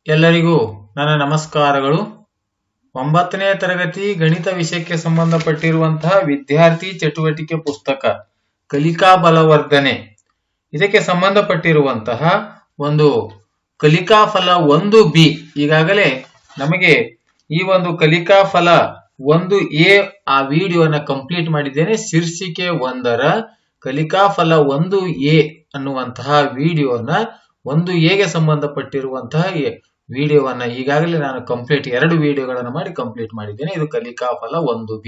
ಎಲ್ಲರಿಗೂ ನನ್ನ ನಮಸ್ಕಾರಗಳು. 9ನೇ ತರಗತಿ ಗಣಿತ ವಿಷಯಕ್ಕೆ ಸಂಬಂಧಪಟ್ಟಿರುವಂತಹ ವಿದ್ಯಾರ್ಥಿ ಚಟುವಟಿಕೆ ಪುಸ್ತಕ ಕಲಿಕಾ ಬಲವರ್ಧನೆ, ಇದಕ್ಕೆ ಸಂಬಂಧಪಟ್ಟಿರುವಂತಹ ಒಂದು ಕಲಿಕಾ ಫಲ 1B. ಈಗಾಗಲೇ ನಮಗೆ ಈ ಒಂದು ಕಲಿಕಾ ಫಲ 1A ಆ ವಿಡಿಯೋನ ಕಂಪ್ಲೀಟ್ ಮಾಡಿದ್ದೇನೆ. ಶೀರ್ಷಿಕೆ 1ರ ಕಲಿಕಾ ಫಲ 1A ಅನ್ನುವಂತಹ ವಿಡಿಯೋನ 1Aಗೆ ಸಂಬಂಧಪಟ್ಟಿರುವಂತಹ ವಿಡಿಯೋವನ್ನ ಈಗಾಗಲೇ ನಾನು ಕಂಪ್ಲೀಟ್ 2 ವಿಡಿಯೋಗಳನ್ನು ಮಾಡಿ ಕಂಪ್ಲೀಟ್ ಮಾಡಿದ್ದೇನೆ. ಇದು ಕಲಿಕಾ ಫಲ 1B,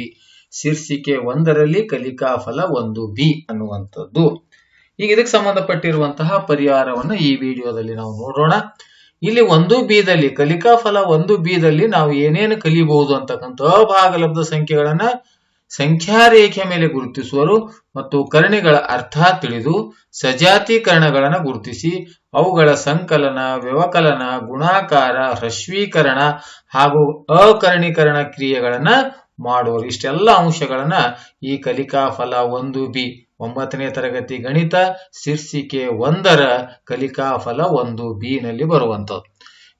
ಶೀರ್ಷಿಕೆ 1ರಲ್ಲಿ ಕಲಿಕಾ ಫಲ 1B ಅನ್ನುವಂಥದ್ದು. ಈಗ ಇದಕ್ಕೆ ಸಂಬಂಧಪಟ್ಟಿರುವಂತಹ ಪರಿಹಾರವನ್ನ ಈ ವಿಡಿಯೋದಲ್ಲಿ ನಾವು ನೋಡೋಣ. ಇಲ್ಲಿ 1B ಕಲಿಕಾ ಫಲ 1B ನಾವು ಏನೇನು ಕಲಿಬಹುದು ಅಂತಕ್ಕಂಥ ಅಭಾಗಲಬ್ಧ ಸಂಖ್ಯೆಗಳನ್ನ ಸಂಖ್ಯಾ ರೇಖೆ ಮೇಲೆ ಗುರುತಿಸುವರು ಮತ್ತು ಕರ್ಣಿಗಳ ಅರ್ಥ ತಿಳಿದು ಸಜಾತೀಕರಣಗಳನ್ನು ಗುರುತಿಸಿ ಅವುಗಳ ಸಂಕಲನ, ವ್ಯವಕಲನ, ಗುಣಾಕಾರ, ಹ್ರಸ್ವೀಕರಣ ಹಾಗೂ ಅಕರ್ಣೀಕರಣ ಕ್ರಿಯೆಗಳನ್ನ ಮಾಡುವರು. ಇಷ್ಟೆಲ್ಲ ಅಂಶಗಳನ್ನ ಈ ಕಲಿಕಾ ಫಲ 1B 9ನೇ ತರಗತಿ ಗಣಿತ ಶೀರ್ಷಿಕೆ 1ರ ಕಲಿಕಾ ಫಲ 1B ನಲ್ಲಿ ಬರುವಂತದ್ದು.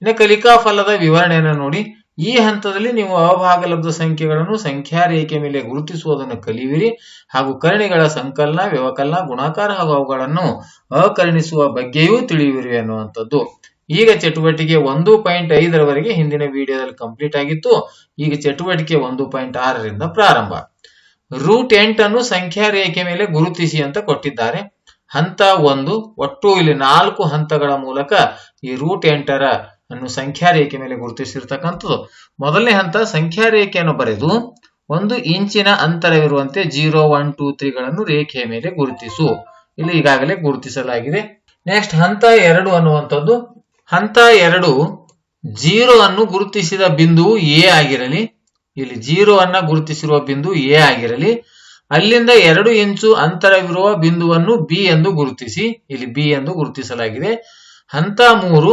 ಇನ್ನು ಕಲಿಕಾ ಫಲದ ವಿವರಣೆಯನ್ನು ನೋಡಿ. ಈ ಹಂತದಲ್ಲಿ ನೀವು ಅಭಾಗಲಬ್ಧ ಸಂಖ್ಯೆಗಳನ್ನು ಸಂಖ್ಯಾ ರೇಖೆ ಮೇಲೆ ಗುರುತಿಸುವುದನ್ನು ಕಲಿಯುವಿರಿ ಹಾಗೂ ಕರ್ಣಿಗಳ ಸಂಕಲನ, ವ್ಯವಕಲನ, ಗುಣಾಕಾರ ಹಾಗೂ ಅವುಗಳನ್ನು ಅಕರ್ಣಿಸುವ ಬಗ್ಗೆಯೂ ತಿಳಿಯುವಿರಿ ಅನ್ನುವಂಥದ್ದು. ಈಗ ಚಟುವಟಿಕೆ 1.5ರವರೆಗೆ ಹಿಂದಿನ ವಿಡಿಯೋದಲ್ಲಿ ಕಂಪ್ಲೀಟ್ ಆಗಿತ್ತು. ಈಗ ಚಟುವಟಿಕೆ 1.6ರಿಂದ ಪ್ರಾರಂಭ. √8 ಅನ್ನು ಸಂಖ್ಯಾ ರೇಖೆ ಮೇಲೆ ಗುರುತಿಸಿ ಅಂತ ಕೊಟ್ಟಿದ್ದಾರೆ. ಹಂತ 1. ಒಟ್ಟು ಇಲ್ಲಿ 4 ಹಂತಗಳ ಮೂಲಕ ಈ √8 ಅನ್ನು ಸಂಖ್ಯಾ ರೇಖೆ ಮೇಲೆ ಗುರುತಿಸಿರ್ತಕ್ಕಂಥದ್ದು. ಮೊದಲನೇ ಹಂತ ಸಂಖ್ಯಾ ರೇಖೆಯನ್ನು ಬರೆದು 1 ಇಂಚಿನ ಅಂತರವಿರುವಂತೆ 0, 1, 2, 3ಗಳನ್ನು ರೇಖೆಯ ಮೇಲೆ ಗುರುತಿಸು. ಇಲ್ಲಿ ಈಗಾಗಲೇ ಗುರುತಿಸಲಾಗಿದೆ. ನೆಕ್ಸ್ಟ್ ಹಂತ 2 ಅನ್ನುವಂಥದ್ದು. ಹಂತ 2 0 ಅನ್ನು ಗುರುತಿಸಿದ ಬಿಂದುವು A ಆಗಿರಲಿ. ಇಲ್ಲಿ 0 ಅನ್ನ ಗುರುತಿಸಿರುವ ಬಿಂದು A ಆಗಿರಲಿ. ಅಲ್ಲಿಂದ 2 ಇಂಚು ಅಂತರವಿರುವ ಬಿಂದುವನ್ನು B ಎಂದು ಗುರುತಿಸಿ. ಇಲ್ಲಿ B ಎಂದು ಗುರುತಿಸಲಾಗಿದೆ. ಹಂತ 3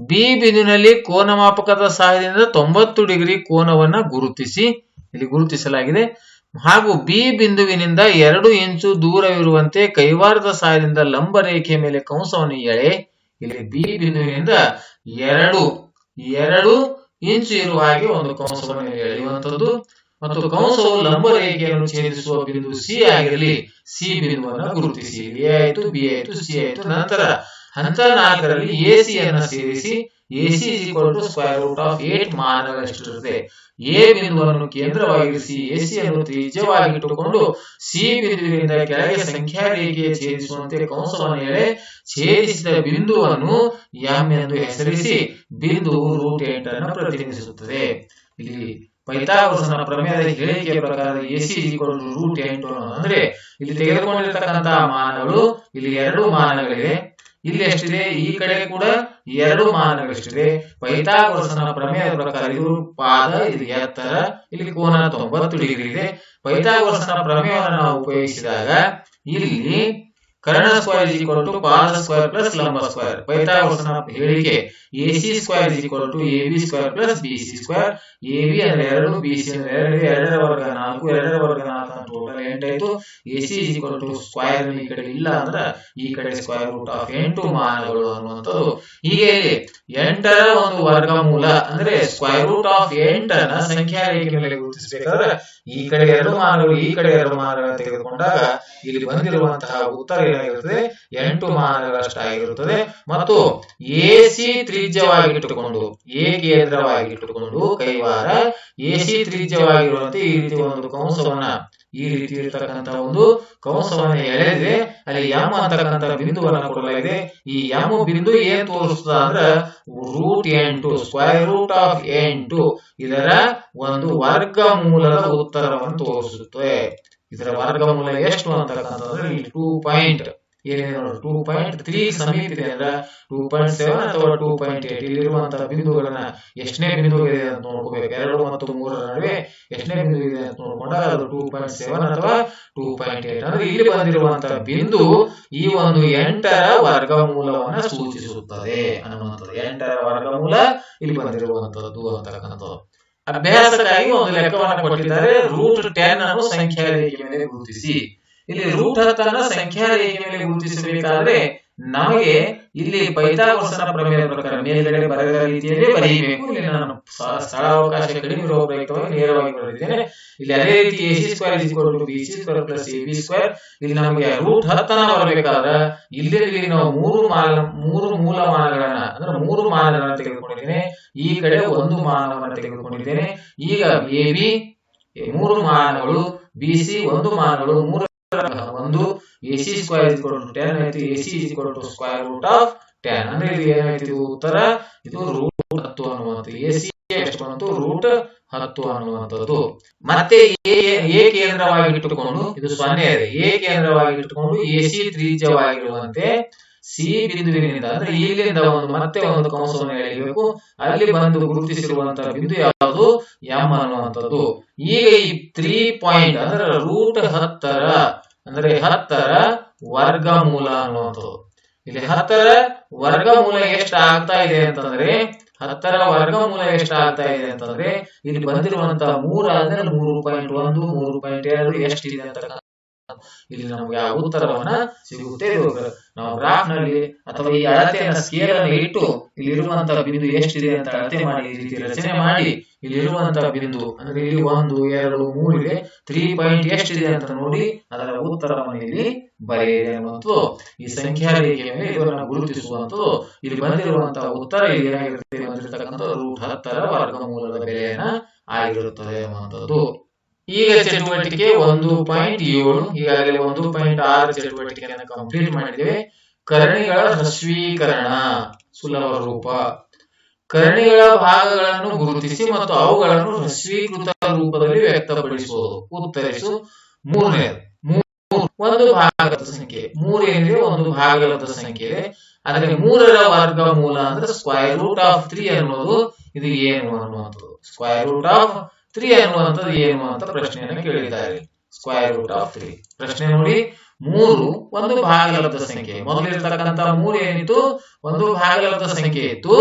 B ಬಿಂದುವಿನಲ್ಲಿ ಕೋನಮಾಪಕದ ಸಹಾಯದಿಂದ 90 ಡಿಗ್ರಿ ಕೋನವನ್ನ ಗುರುತಿಸಿ. ಇಲ್ಲಿ ಗುರುತಿಸಲಾಗಿದೆ. ಹಾಗೂ B ಬಿಂದುವಿನಿಂದ 2 ಇಂಚು ದೂರವಿರುವಂತೆ ಕೈವಾರದ ಸಹಾಯದಿಂದ ಲಂಬ ರೇಖೆಯ ಮೇಲೆ ಕಂಸವನ್ನು ಎಳೆ. ಇಲ್ಲಿ B ಬಿಂದುವಿನಿಂದ 2 ಇಂಚು ಇರುವ ಹಾಗೆ ಒಂದು ಕಂಸವನ್ನು ಎಳೆಯುವಂಥದ್ದು ಮತ್ತು ಕಂಸವು ಲಂಬ ರೇಖೆಯನ್ನು ಛೇದಿಸುವ ಬಿಂದು C ಆಗಿರಲಿ. C ಬಿಂದುವನ್ನು ಗುರುತಿಸಿ. A ಆಯ್ತು, B ಆಯ್ತು, C ಆಯ್ತು. ನಂತರ ಹಂತ 4ರಲ್ಲಿ AC ಅನ್ನು ಸೇರಿಸಿ. AC √8 ಮಾನಗಳಷ್ಟಿರುತ್ತದೆ. A ಬಿಂದುವನ್ನು ಕೇಂದ್ರವಾಗಿರಿಸಿ AC ಅನ್ನು ತ್ರಿಜ್ಯವಾಗಿಟ್ಟುಕೊಂಡು C ಬಿಂದುವಿನಿಂದ ಕೆಳಗೆ ಸಂಖ್ಯಾ ರೇಖೆಯ ಛೇದಿಸುವಂತೆ ಕಂಸವನ್ನು ಎಳೆ. ಛೇದಿಸಿದ ಬಿಂದುವನ್ನು M ಎಂದು ಹೆಸರಿಸಿ. ಬಿಂದು √8 ಅನ್ನು ಪ್ರತಿನಿಧಿಸುತ್ತದೆ. ಇಲ್ಲಿ ಪೈಥಾಗೋರಸನ ಪ್ರಮೇಯದ ಹೇಳಿಕೆಯ ಪ್ರಕಾರ AC √8 ಅಂದ್ರೆ ಇಲ್ಲಿ ತೆಗೆದುಕೊಂಡಿರ್ತಕ್ಕಂತಹ ಮಾನಗಳು ಇಲ್ಲಿ 2 ಮಾನಗಳಿವೆ. ಇಲ್ಲಿ ಎಷ್ಟಿದೆ? ಈ ಕಡೆ ಕೂಡ 2 ಮಾನಗಳಷ್ಟಿದೆ. ಪೈಥಾಗೋರಸನ ಪ್ರಮೇಯದ ಪ್ರಕಾರ ಇದು ಪಾದ, ಇದು ಎತ್ತರ, ಇಲ್ಲಿ ಕೋನ 90 ಡಿಗ್ರಿ ಇದೆ. ಪೈಥಾಗೋರಸನ ಪ್ರಮೇಯವನ್ನು ನಾವು ಉಪಯೋಗಿಸಿದಾಗ ಇಲ್ಲಿ ಕರ್ಣ ಸ್ಕ್ವೇರ್ ಪಾದ ಸ್ಕ್ವೇರ್ ಪ್ಲಸ್ ಲಂಬ ಸ್ಕ್ವೇರ್. ಪೈಥಾಗೋರಸನ ಹೇಳಿಕೆ AC² AB² plus BC square. AB ಅಂದ್ರೆ 2, BC ಅಂದ್ರೆ 2, 2 ವರ್ಗ 4, 2 ವರ್ಗ 4 ಟೋಟಲ್ 8 ಆಯ್ತು. AC ಸ್ಕ್ವೇರ್ ಈ ಕಡೆ ಇಲ್ಲ ಅಂದ್ರೆ ಈ ಕಡೆ √8 ಮಾನಗಳು ಅನ್ನುವಂಥದ್ದು. ಹೀಗೆ ಇಲ್ಲಿ 8ರ ಒಂದು ವರ್ಗಮೂಲ ಅಂದ್ರೆ √8 ಅನ್ನ ಸಂಖ್ಯಾ ರೇಖೆ ಮೇಲೆ ಗುರುತಿಸಬೇಕಾದ್ರೆ ಈ ಕಡೆ 2 ಮಾನಗಳು, ಈ ಕಡೆ 2 ಮಾನಗಳನ್ನು ತೆಗೆದುಕೊಂಡಾಗ ಇಲ್ಲಿ ಬಂದಿರುವಂತಹ ಉತ್ತರ ಏನಾಗಿರುತ್ತದೆ? 8 ಮಾನಗಳಷ್ಟಾಗಿರುತ್ತದೆ. ಮತ್ತು AC ತ್ರಿಜ್ಯವಾಗಿಟ್ಟುಕೊಂಡು, A ಕೇಂದ್ರವಾಗಿಟ್ಟುಕೊಂಡು ಕೈವಾರ AC ತ್ರಿಜ್ಯವಾಗಿರುವಂತೆ ಈ ರೀತಿ ಒಂದು ಕಂಸವನ್ನ, ಈ ರೀತಿ ಇರತಕ್ಕಂತ ಒಂದು ಕಂಸವನ್ನ ಎಳೆದ್ರೆ ಅಲ್ಲಿ M ಅಂತಕ್ಕಂಥ ಬಿಂದುವನ್ನ ಕೊಡಲಾಗಿದೆ. ಈ M ಬಿಂದು ಏನ್ ತೋರಿಸ್ತದ ಅಂದ್ರೆ √8 ಇದರ ಒಂದು ವರ್ಗಮೂಲದ ಉತ್ತರವನ್ನು ತೋರಿಸುತ್ತೆ. ಇದರ ವರ್ಗಮೂಲ ಎಷ್ಟು ಅಂತಕ್ಕಂಥದ್ರೆ ಇಲ್ಲಿ 2.3 ಸಮೀಪ ಅಂದ್ರೆ 2.7 ಅಥವಾ 2.8. ಇಲ್ಲಿರುವಂತಹ ಬಿಂದುಗಳನ್ನ ಎಷ್ಟನೇ ಬಿಂದು ಇದೆ ಅಂತ ನೋಡ್ಕೋಬೇಕು. 2 ಮತ್ತು 3ರ ನಡುವೆ ಎಷ್ಟನೇ ಬಿಂದು ಇದೆ ಅಂತ ನೋಡ್ಕೊಂಡಾಗ ಅದು 2.7 ಅಥವಾ 2.8 ಅಂದ್ರೆ ಇಲ್ಲಿ ಬಂದಿರುವಂತಹ ಬಿಂದು ಈ ಒಂದು 8ರ ವರ್ಗಮೂಲವನ್ನ ಸೂಚಿಸುತ್ತದೆ ಅನ್ನುವಂಥದ್ದು. 8ರ ವರ್ಗಮೂಲ ಇಲ್ಲಿ ಬಂದಿರುವಂತದ್ದು ಅಂತಕ್ಕಂಥದ್ದು. ಅಭ್ಯಾಸಕ್ಕಾಗಿ ಒಂದು ಲೆಕ್ಕವನ್ನು ಕೊಟ್ಟಿದ್ದಾರೆ. √10 ಅನ್ನು ಸಂಖ್ಯಾ ರೇಖೆ ಮೇಲೆ ಗುರುತಿಸಿ. ಇಲ್ಲಿ √10 ಸಂಖ್ಯಾ ರೇಖೆ ಮೇಲೆ ಗುರುತಿಸಬೇಕಾದ್ರೆ ನಮಗೆ ಇಲ್ಲಿ ಪೈಥಾಗೋರಸನ ಪ್ರಮೇಯದ ಪ್ರಕಾರ ಮೇಲ್ಗಡೆ ಬರೆದ ರೀತಿಯಲ್ಲಿ ಬರೆಯಬೇಕು. ಇಲ್ಲಿ ನಾನು ಸ್ಥಳಾವಕಾಶ ಕಡಿಮೆ ಇರುವ ಪ್ರಯುಕ್ತವಾಗಿ ನೇರವಾಗಿ ಬರೆದಿದ್ದೇನೆ. ಇಲ್ಲಿ ಅದೇ ರೀತಿ AC² + BC². ಇಲ್ಲಿ ನಮಗೆ √10 ಬರಬೇಕಾದ್ರೆ ಇಲ್ಲಿ ನಾವು ಮೂರು ಮೂಲಮಾನಗಳನ್ನ ಅಂದ್ರೆ 3 ಮಾನಗಳನ್ನ ತೆಗೆದುಕೊಂಡಿದ್ದೇನೆ. ಈ ಕಡೆ 1 ಮಾನವನ್ನ ತೆಗೆದುಕೊಂಡಿದ್ದೇನೆ. ಈಗ AB 3 ಮಾನಗಳು, BC 1 ಮಾನಗಳು, 3 ಒಂದು AC² 10 ಆಯ್ತು. AC √10 ಅಂದ್ರೆ ಇದು ಏನಾಯ್ತು ಉತ್ತರ, ಇದು √10 ಅನ್ನುವಂಥದ್ದು. AC ಎಷ್ಟು ಬಂತು, √10 ಅನ್ನುವಂಥದ್ದು. ಮತ್ತೆ ಎ ಕೇಂದ್ರವಾಗಿಟ್ಟುಕೊಂಡು ಇದು 0 ಇದೆ. ಎ ಕೇಂದ್ರವಾಗಿಟ್ಟುಕೊಂಡು AC ತ್ರಿಜ್ಯವಾಗಿರುವಂತೆ ಸಿ ಬಿಂದುವಿನಿಂದ ಅಂದ್ರೆ ಇಲ್ಲಿಂದ ಮತ್ತೆ ಒಂದು ಕಂಸವನ್ನು ಎಳೆಯಬೇಕು. ಅಲ್ಲಿ ಬಂದು ಗುರುತಿಸಿರುವಂತಹ ಬಿಂದು ಯಾವುದು, ಎಂ ಅನ್ನುವಂಥದ್ದು. ಈಗ ಈ 3 ಪಾಯಿಂಟ್ ಅಂದ್ರೆ √10 ಅಂದ್ರೆ 10ರ ವರ್ಗಮೂಲ ಅನ್ನುವಂಥದ್ದು. ಇಲ್ಲಿ 10ರ ವರ್ಗಮೂಲ ಎಷ್ಟು ಆಗ್ತಾ ಇದೆ ಅಂತಂದ್ರೆ 10ರ ವರ್ಗಮೂಲ ಎಷ್ಟು ಆಗ್ತಾ ಇದೆ ಅಂತಂದ್ರೆ ಇಲ್ಲಿ ಬಂದಿರುವಂತಹ 3 ಅಂದ್ರೆ 3.1 3.2 ಎಷ್ಟಿದೆ ಅಂತ ಇಲ್ಲಿ ನಮ್ಗೆ ಆ ಉತ್ತರವನ್ನ ಸಿಗುತ್ತೆ. ನಾವು ಗ್ರಾಫ್ ನಲ್ಲಿ ಅಥವಾ ಈ ಅಳತೆಯನ್ನ ಸ್ಕೇಲ್ ಅನ್ನು ಇಟ್ಟು ಇಲ್ಲಿರುವಂತಹ ಬಿಂದು ಎಷ್ಟಿದೆ ಅಂತ ಅಳತೆ ಮಾಡಿ ಈ ರೀತಿ ರಚನೆ ಮಾಡಿ ಇಲ್ಲಿರುವಂತಹ ಬಿಂದು ಅಂದ್ರೆ ಇಲ್ಲಿ 1 2 3 ಇದೆ. 3 ಪಾಯಿಂಟ್ ಎಷ್ಟಿದೆ ಅಂತ ನೋಡಿ ಅದರ ಉತ್ತರವನ್ನು ಇಲ್ಲಿ ಬರೆಯಿದೆ ಅನ್ನುವಂಥದ್ದು. ಈ ಸಂಖ್ಯಾ ರೇಖೆಯ ಮೇಲೆ ಇದನ್ನು ಗುರುತಿಸುವಂಥದ್ದು. ಇಲ್ಲಿ ಬಂದಿರುವಂತಹ ಉತ್ತರ ಇಲ್ಲಿ ಏನಾಗಿರುತ್ತೆ, ಬಂದಿರತಕ್ಕಂಥದ್ದು √10ರ ವರ್ಗಮೂಲದ ಬೆಲೆಯನ್ನ ಆಗಿರುತ್ತದೆ ಅನ್ನುವಂಥದ್ದು. ಈಗ ಚಟುವಟಿಕೆ 1.7 ಈಗಾಗಲೇ 1.6 ಚಟುವಟಿಕೆಯನ್ನು ಕಂಪ್ಲೀಟ್ ಮಾಡಿದ್ದೇವೆ. ಕರ್ಣಿಗಳ ಹ್ರಸ್ವೀಕರಣ ಸುಲಭ ರೂಪ. ಕರ್ಣಿಗಳ ಭಾಗಗಳನ್ನು ಗುರುತಿಸಿ ಮತ್ತು ಅವುಗಳನ್ನು ಹ್ರಸ್ವೀಕೃತ ರೂಪದಲ್ಲಿ ವ್ಯಕ್ತಪಡಿಸುವುದು. ಉತ್ತರಿಸು. 3ನೇದು ಒಂದು ಭಾಗಲಬ್ಧ ಸಂಖ್ಯೆ. 3 ಏನಿದೆ ಒಂದು ಭಾಗಲಬ್ಧ ಸಂಖ್ಯೆ ಇದೆ. ಆದ್ರೆ 3ರ ವರ್ಗಮೂಲ ಅಂದ್ರೆ √3 ಅನ್ನೋದು ಇದು ಏನು ಅನ್ನುವಂಥದ್ದು. √3 ಅನ್ನುವಂಥದ್ದು ಏನು ಅಂತ ಪ್ರಶ್ನೆಯನ್ನು ಕೇಳಿದ್ದಾರೆ. √3 ಪ್ರಶ್ನೆ ನೋಡಿ. 3 ಒಂದು ಭಾಗಲಬ್ಧ ಸಂಖ್ಯೆ. ಮೊದಲಿರ್ತಕ್ಕಂಥ 3 ಏನಿತ್ತು, ಒಂದು ಭಾಗಲಬ್ಧ ಸಂಖ್ಯೆ ಇತ್ತು.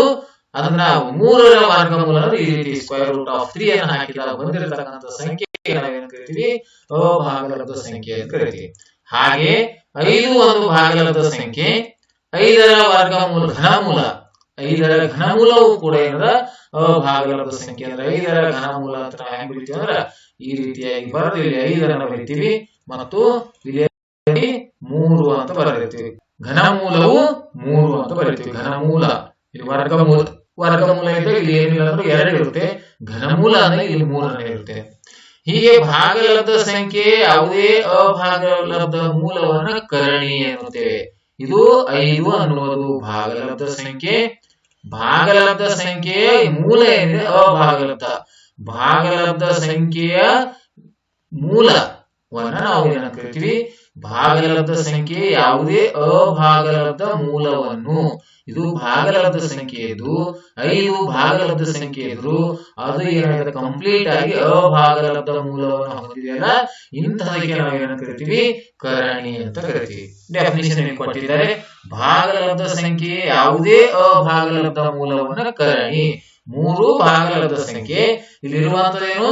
ಅದನ್ನ 3ರ ವರ್ಗಮೂಲ ಈ ರೀತಿ √3 ಅನ್ನು ಹಾಕಿದಾಗ ಬಂದಿರತಕ್ಕಂಥ ಸಂಖ್ಯೆ ನಾವೇನು ಕರಿತೀವಿ, ಅಭಾಗಲಬ್ಧ ಸಂಖ್ಯೆ ಅಂತ ಕರಿತೀವಿ. ಹಾಗೆ 5 ಒಂದು ಭಾಗಲಬ್ಧ ಸಂಖ್ಯೆ. 5ರ ವರ್ಗಮೂಲ ಘನಮೂಲ, 5ರ ಘನಮೂಲವು ಕೂಡ ಏನದ ಅಭಾಗಲಬ್ಧ ಸಂಖ್ಯೆ. ಅಂದ್ರೆ 5ರ ಘನಮೂಲ ಅಂತ ನಾವು ಹೆಂಗ್ ಬರೀತೀವಿ ಅಂದ್ರೆ ಈ ರೀತಿಯಾಗಿ ಬರೆದು ಇಲ್ಲಿ 5ಅನ್ನು ಬರೀತೀವಿ ಮತ್ತು ಇಲ್ಲಿ 3 ಅಂತ ಬರೆದಿರ್ತೀವಿ. ಘನಮೂಲವು 3 ಅಂತ ಬರೀತೀವಿ. ಘನಮೂಲ ಇಲ್ಲಿ ವರ್ಗಮೂಲ ಇದ್ರೆ ಇಲ್ಲಿ ಏನಿಲ್ಲ ಅಂದ್ರೆ 2 ಇರುತ್ತೆ. ಘನಮೂಲ ಅಂದ್ರೆ ಇಲ್ಲಿ 3 ಇರುತ್ತೆ. ಹೀಗೆ ಭಾಗಲಬ್ಧ ಸಂಖ್ಯೆ ಯಾವುದೇ ಅಭಾಗಲಬ್ಧ ಮೂಲವನ್ನ ಕರಣಿ ಎನ್ನುತ್ತೇವೆ. ಇದು 5 ಅನ್ನುವುದು ಭಾಗಲಬ್ಧ ಸಂಖ್ಯೆ. ಭಾಗಲಬ್ಧ ಸಂಖ್ಯೆಯ ಮೂಲ ಏನಿದೆ ಅಭಾಗಲಬ್ಧ. ಭಾಗಲಬ್ಧ ಸಂಖ್ಯೆಯ ಮೂಲವನ್ನ ನಾವು ಏನ ಕರಿತೀವಿ, ಭಾಗಲಬ್ಧ ಸಂಖ್ಯೆ ಯಾವುದೇ ಅಭಾಗಲಬ್ಧ ಮೂಲವನ್ನು. ಇದು ಭಾಗಲಬ್ಧ ಸಂಖ್ಯೆ ಇದ್ದು 5 ಭಾಗಲಬ್ಧ ಸಂಖ್ಯೆ ಇದ್ರು ಅದು ಏನಾಗಿದೆ ಕಂಪ್ಲೀಟ್ ಆಗಿ ಅಭಾಗಲಬ್ಧ ಮೂಲವನ್ನು ಹೊಂದಿದೆಯಲ್ಲ, ಇಂತಹದಕ್ಕೆ ನಾವು ಏನ ಕರಿತೀವಿ, ಕರಣಿ ಅಂತ ಕರಿತೀವಿ. ಡೆಫಿನಿಷನ್ ಕೊಟ್ಟಿದ್ದಾರೆ. ಭಾಗಲಬ್ಧ ಸಂಖ್ಯೆ ಯಾವುದೇ ಅಭಾಗಲಬ್ಧ ಮೂಲವನ್ನ ಕರಣಿ. 3 ಭಾಗಲಬ್ಧ ಸಂಖ್ಯೆ. ಇಲ್ಲಿರುವಂತದೇನು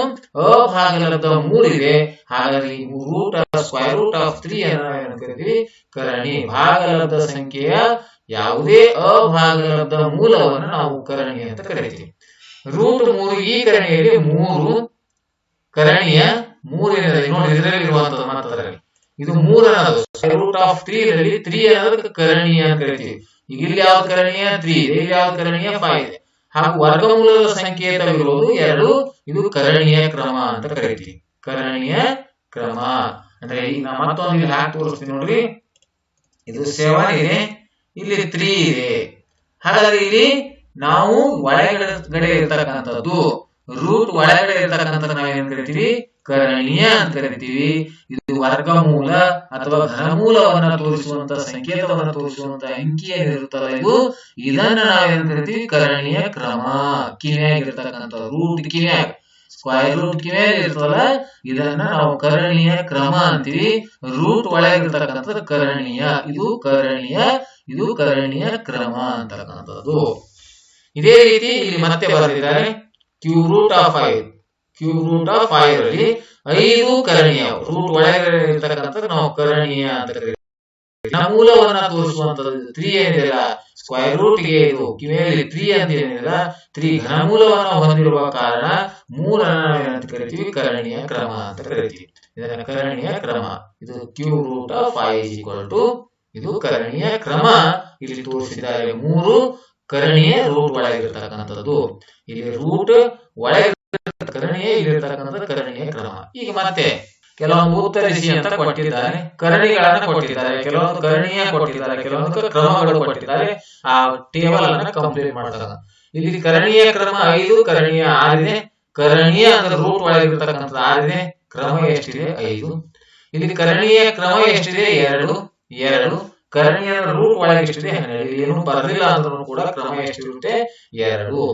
ಅಭಾಗಲಬ್ಧ 3 ಇದೆ. ಹಾಗಾಗಿ √3 ಅನ್ನು ಕರಿತೀವಿ ಕರಣಿ. ಭಾಗಲಬ್ಧ ಸಂಖ್ಯೆಯ ಯಾವುದೇ ಅಭಾಗಲಬ್ಧ ಮೂಲವನ್ನು ನಾವು ಕರಣಿ ಅಂತ ಕರಿತೀವಿ. √3 ಈ ಕರಣಿಯಲ್ಲಿ 3 ಕರಣಿಯ 3 ನೋಡಿ ಇದರಲ್ಲಿ ಇರುವಂತದ್ದು ಮಾತ್ರದಲ್ಲಿ ಇದು 3 ಅನ್ನೋದು √3 ರಲ್ಲಿ 3 ಅನ್ನೋದಕ್ಕೆ ಕರಣೀಯ ಅಂತ ಕರಿತೀವಿ. ಈಗ ಇಲ್ಲಿ ಯಾವ್ದು ಕರಣೀಯ 3 ಇದೆ, ಇಲ್ಲಿ ಯಾವ್ದು ಕರಣೀಯ 5 ಇದೆ. ಹಾಗೂ ವರ್ಗಮೂಲದ ಸಂಕೇತವಿರುವುದು 2. ಇದು ಕರಣೀಯ ಕ್ರಮ ಅಂತ ಕರಿತೀವಿ. ಕರಣೀಯ ಕ್ರಮ ಅಂದ್ರೆ ಈಗ ನಾ ಮತ್ತೊಂದು ಇಲ್ಲಿ ಹಾಕಿ ತೋರಿಸ್ತೀನಿ ನೋಡ್ರಿ. ಇದು 7 ಇದೆ, ಇಲ್ಲಿ 3 ಇದೆ. ಹಾಗಾದ್ರೆ ಇಲ್ಲಿ ನಾವು ಒಳಗಡೆ ಇರ್ತಕ್ಕಂಥದ್ದು ರೂಟ್ ಒಳಗಡೆ ಇರ್ತಕ್ಕಂಥ ನಾವೇನ್ ಕರಿತೀವಿ, ಕರಣೀಯ ಅಂತ ಕರಿತೀವಿ. ಇದು ವರ್ಗಮೂಲ ಅಥವಾ ಘನಮೂಲವನ್ನ ತೋರಿಸುವಂತ ಸಂಕೇತವನ್ನ ತೋರಿಸುವಂತ ಅಂಕಿ ಏನಿರುತ್ತಲ್ಲ ಇದನ್ನ ನಾವೇನ್ ಕರಿತೀವಿ, ಕರಣೀಯ ಕ್ರಮ. ಕಿವ್ಯಾಗಿರ್ತಕ್ಕಂಥ ರೂಟ್ ಕಿವ್ಯಾಗ √ ಕಿವ್ಯಾಗ ಇರ್ತಲ್ಲ ಇದನ್ನ ನಾವು ಕರಣೀಯ ಕ್ರಮ ಅಂತೀವಿ. ರೂಟ್ ಒಳಗಿರ್ತಕ್ಕಂಥದ್ದು ಕರಣೀಯ, ಇದು ಕರಣೀಯ, ಇದು ಕರಣೀಯ ಕ್ರಮ ಅಂತಕ್ಕಂಥದ್ದು. ಇದೇ ರೀತಿ ಇಲ್ಲಿ ಮತ್ತೆ ಬರೆದಿದ್ದಾರೆ √5 ರಲ್ಲಿ 5 ಕರಣೀಯ. ರೂಟ್ ಒಳಗಡೆ ಇರ್ತಕ್ಕಂಥದ್ದು ನಾವು ಕರಣೀಯ ಅಂತ ಕರೀತೀವಿ. ಘನಮೂಲವನ್ನ ತೋರಿಸುವಂತದ್ದು 3 ಏನಿದೆಯಲ್ಲ ಸ್ಕ್ವೇರ್ ರೂಟ್ ಗೆ ಇದು ಕಿವಿಯಲ್ಲಿ 3 ಅಂತ ಏನಿಲ್ಲ 3 ಘನಮೂಲವನ್ನ ಹೊಂದಿರುವ ಕಾರಣ 3 ಏನಂತ ಕರಿತೀವಿ ಕರ್ಣೀಯ ಕ್ರಮ ಅಂತ ಕರಿತೀವಿ. ಇದನ್ನ ಕರ್ಣೀಯ ಕ್ರಮ. ಇದು ಕ್ಯೂಬ್ ರೂಟ್ ಆಫ್ 5 ಇದು ಕರ್ಣೀಯ ಕ್ರಮ. ಇಲ್ಲಿ ತೋರಿಸಿದ್ದಾರೆ 3 ಕರ್ಣೀಯ ರೂಟ್ ಒಳಗಿರ್ತಕ್ಕಂಥದ್ದು. ಇಲ್ಲಿ ರೂಟ್ ಒಳಗೆ ಕರ್ಣೀಯ ಇಲ್ಲಿರ್ತಕ್ಕಂಥದ್ದು ಕರ್ಣೀಯ ಕ್ರಮ. ಈಗ ಮತ್ತೆ ಕೆಲವೊಂದು ಉತ್ತರಿಸಿ ಅಂತ ಕೊಟ್ಟಿದ್ದಾರೆ, ಕರ್ಣಿಗಳನ್ನ ಕೊಟ್ಟಿದ್ದಾರೆ, ಕೆಲವೊಂದು ಕರ್ಣೀಯ ಕೊಟ್ಟಿದ್ದಾರೆ, ಕೆಲವೊಂದು ಕ್ರಮಗಳು ಕೊಟ್ಟಿದ್ದಾರೆ. ಆ ಟೇಬಲ್ ಅನ್ನ ಕಂಪ್ಲೀಟ್ ಮಾಡ್ತಾರೆ. ಇಲ್ಲಿ ಕರ್ಣೀಯ ಕ್ರಮ 5, ಕರ್ಣೀಯ 6 ಇದೆ. ಕರ್ಣೀಯ ಅಂದ್ರೆ ರೂಟ್ ಒಳಗಿರ್ತಕ್ಕಂಥದ್ದು 6 ಇದೆ. ಕ್ರಮ ಎಷ್ಟಿದೆ 5. ಇಲ್ಲಿ ಕರ್ಣೀಯ ಕ್ರಮ ಎಷ್ಟಿದೆ 2. ಕರ್ಣೀಯ ರೂಟ್ ಒಳಗೆ ಎಷ್ಟಿದೆ 12. ಏನು ಬರಲಿಲ್ಲ ಅಂದ್ರೂ ಕೂಡ ಕ್ರಮ ಎಷ್ಟಿರುತ್ತೆ 2.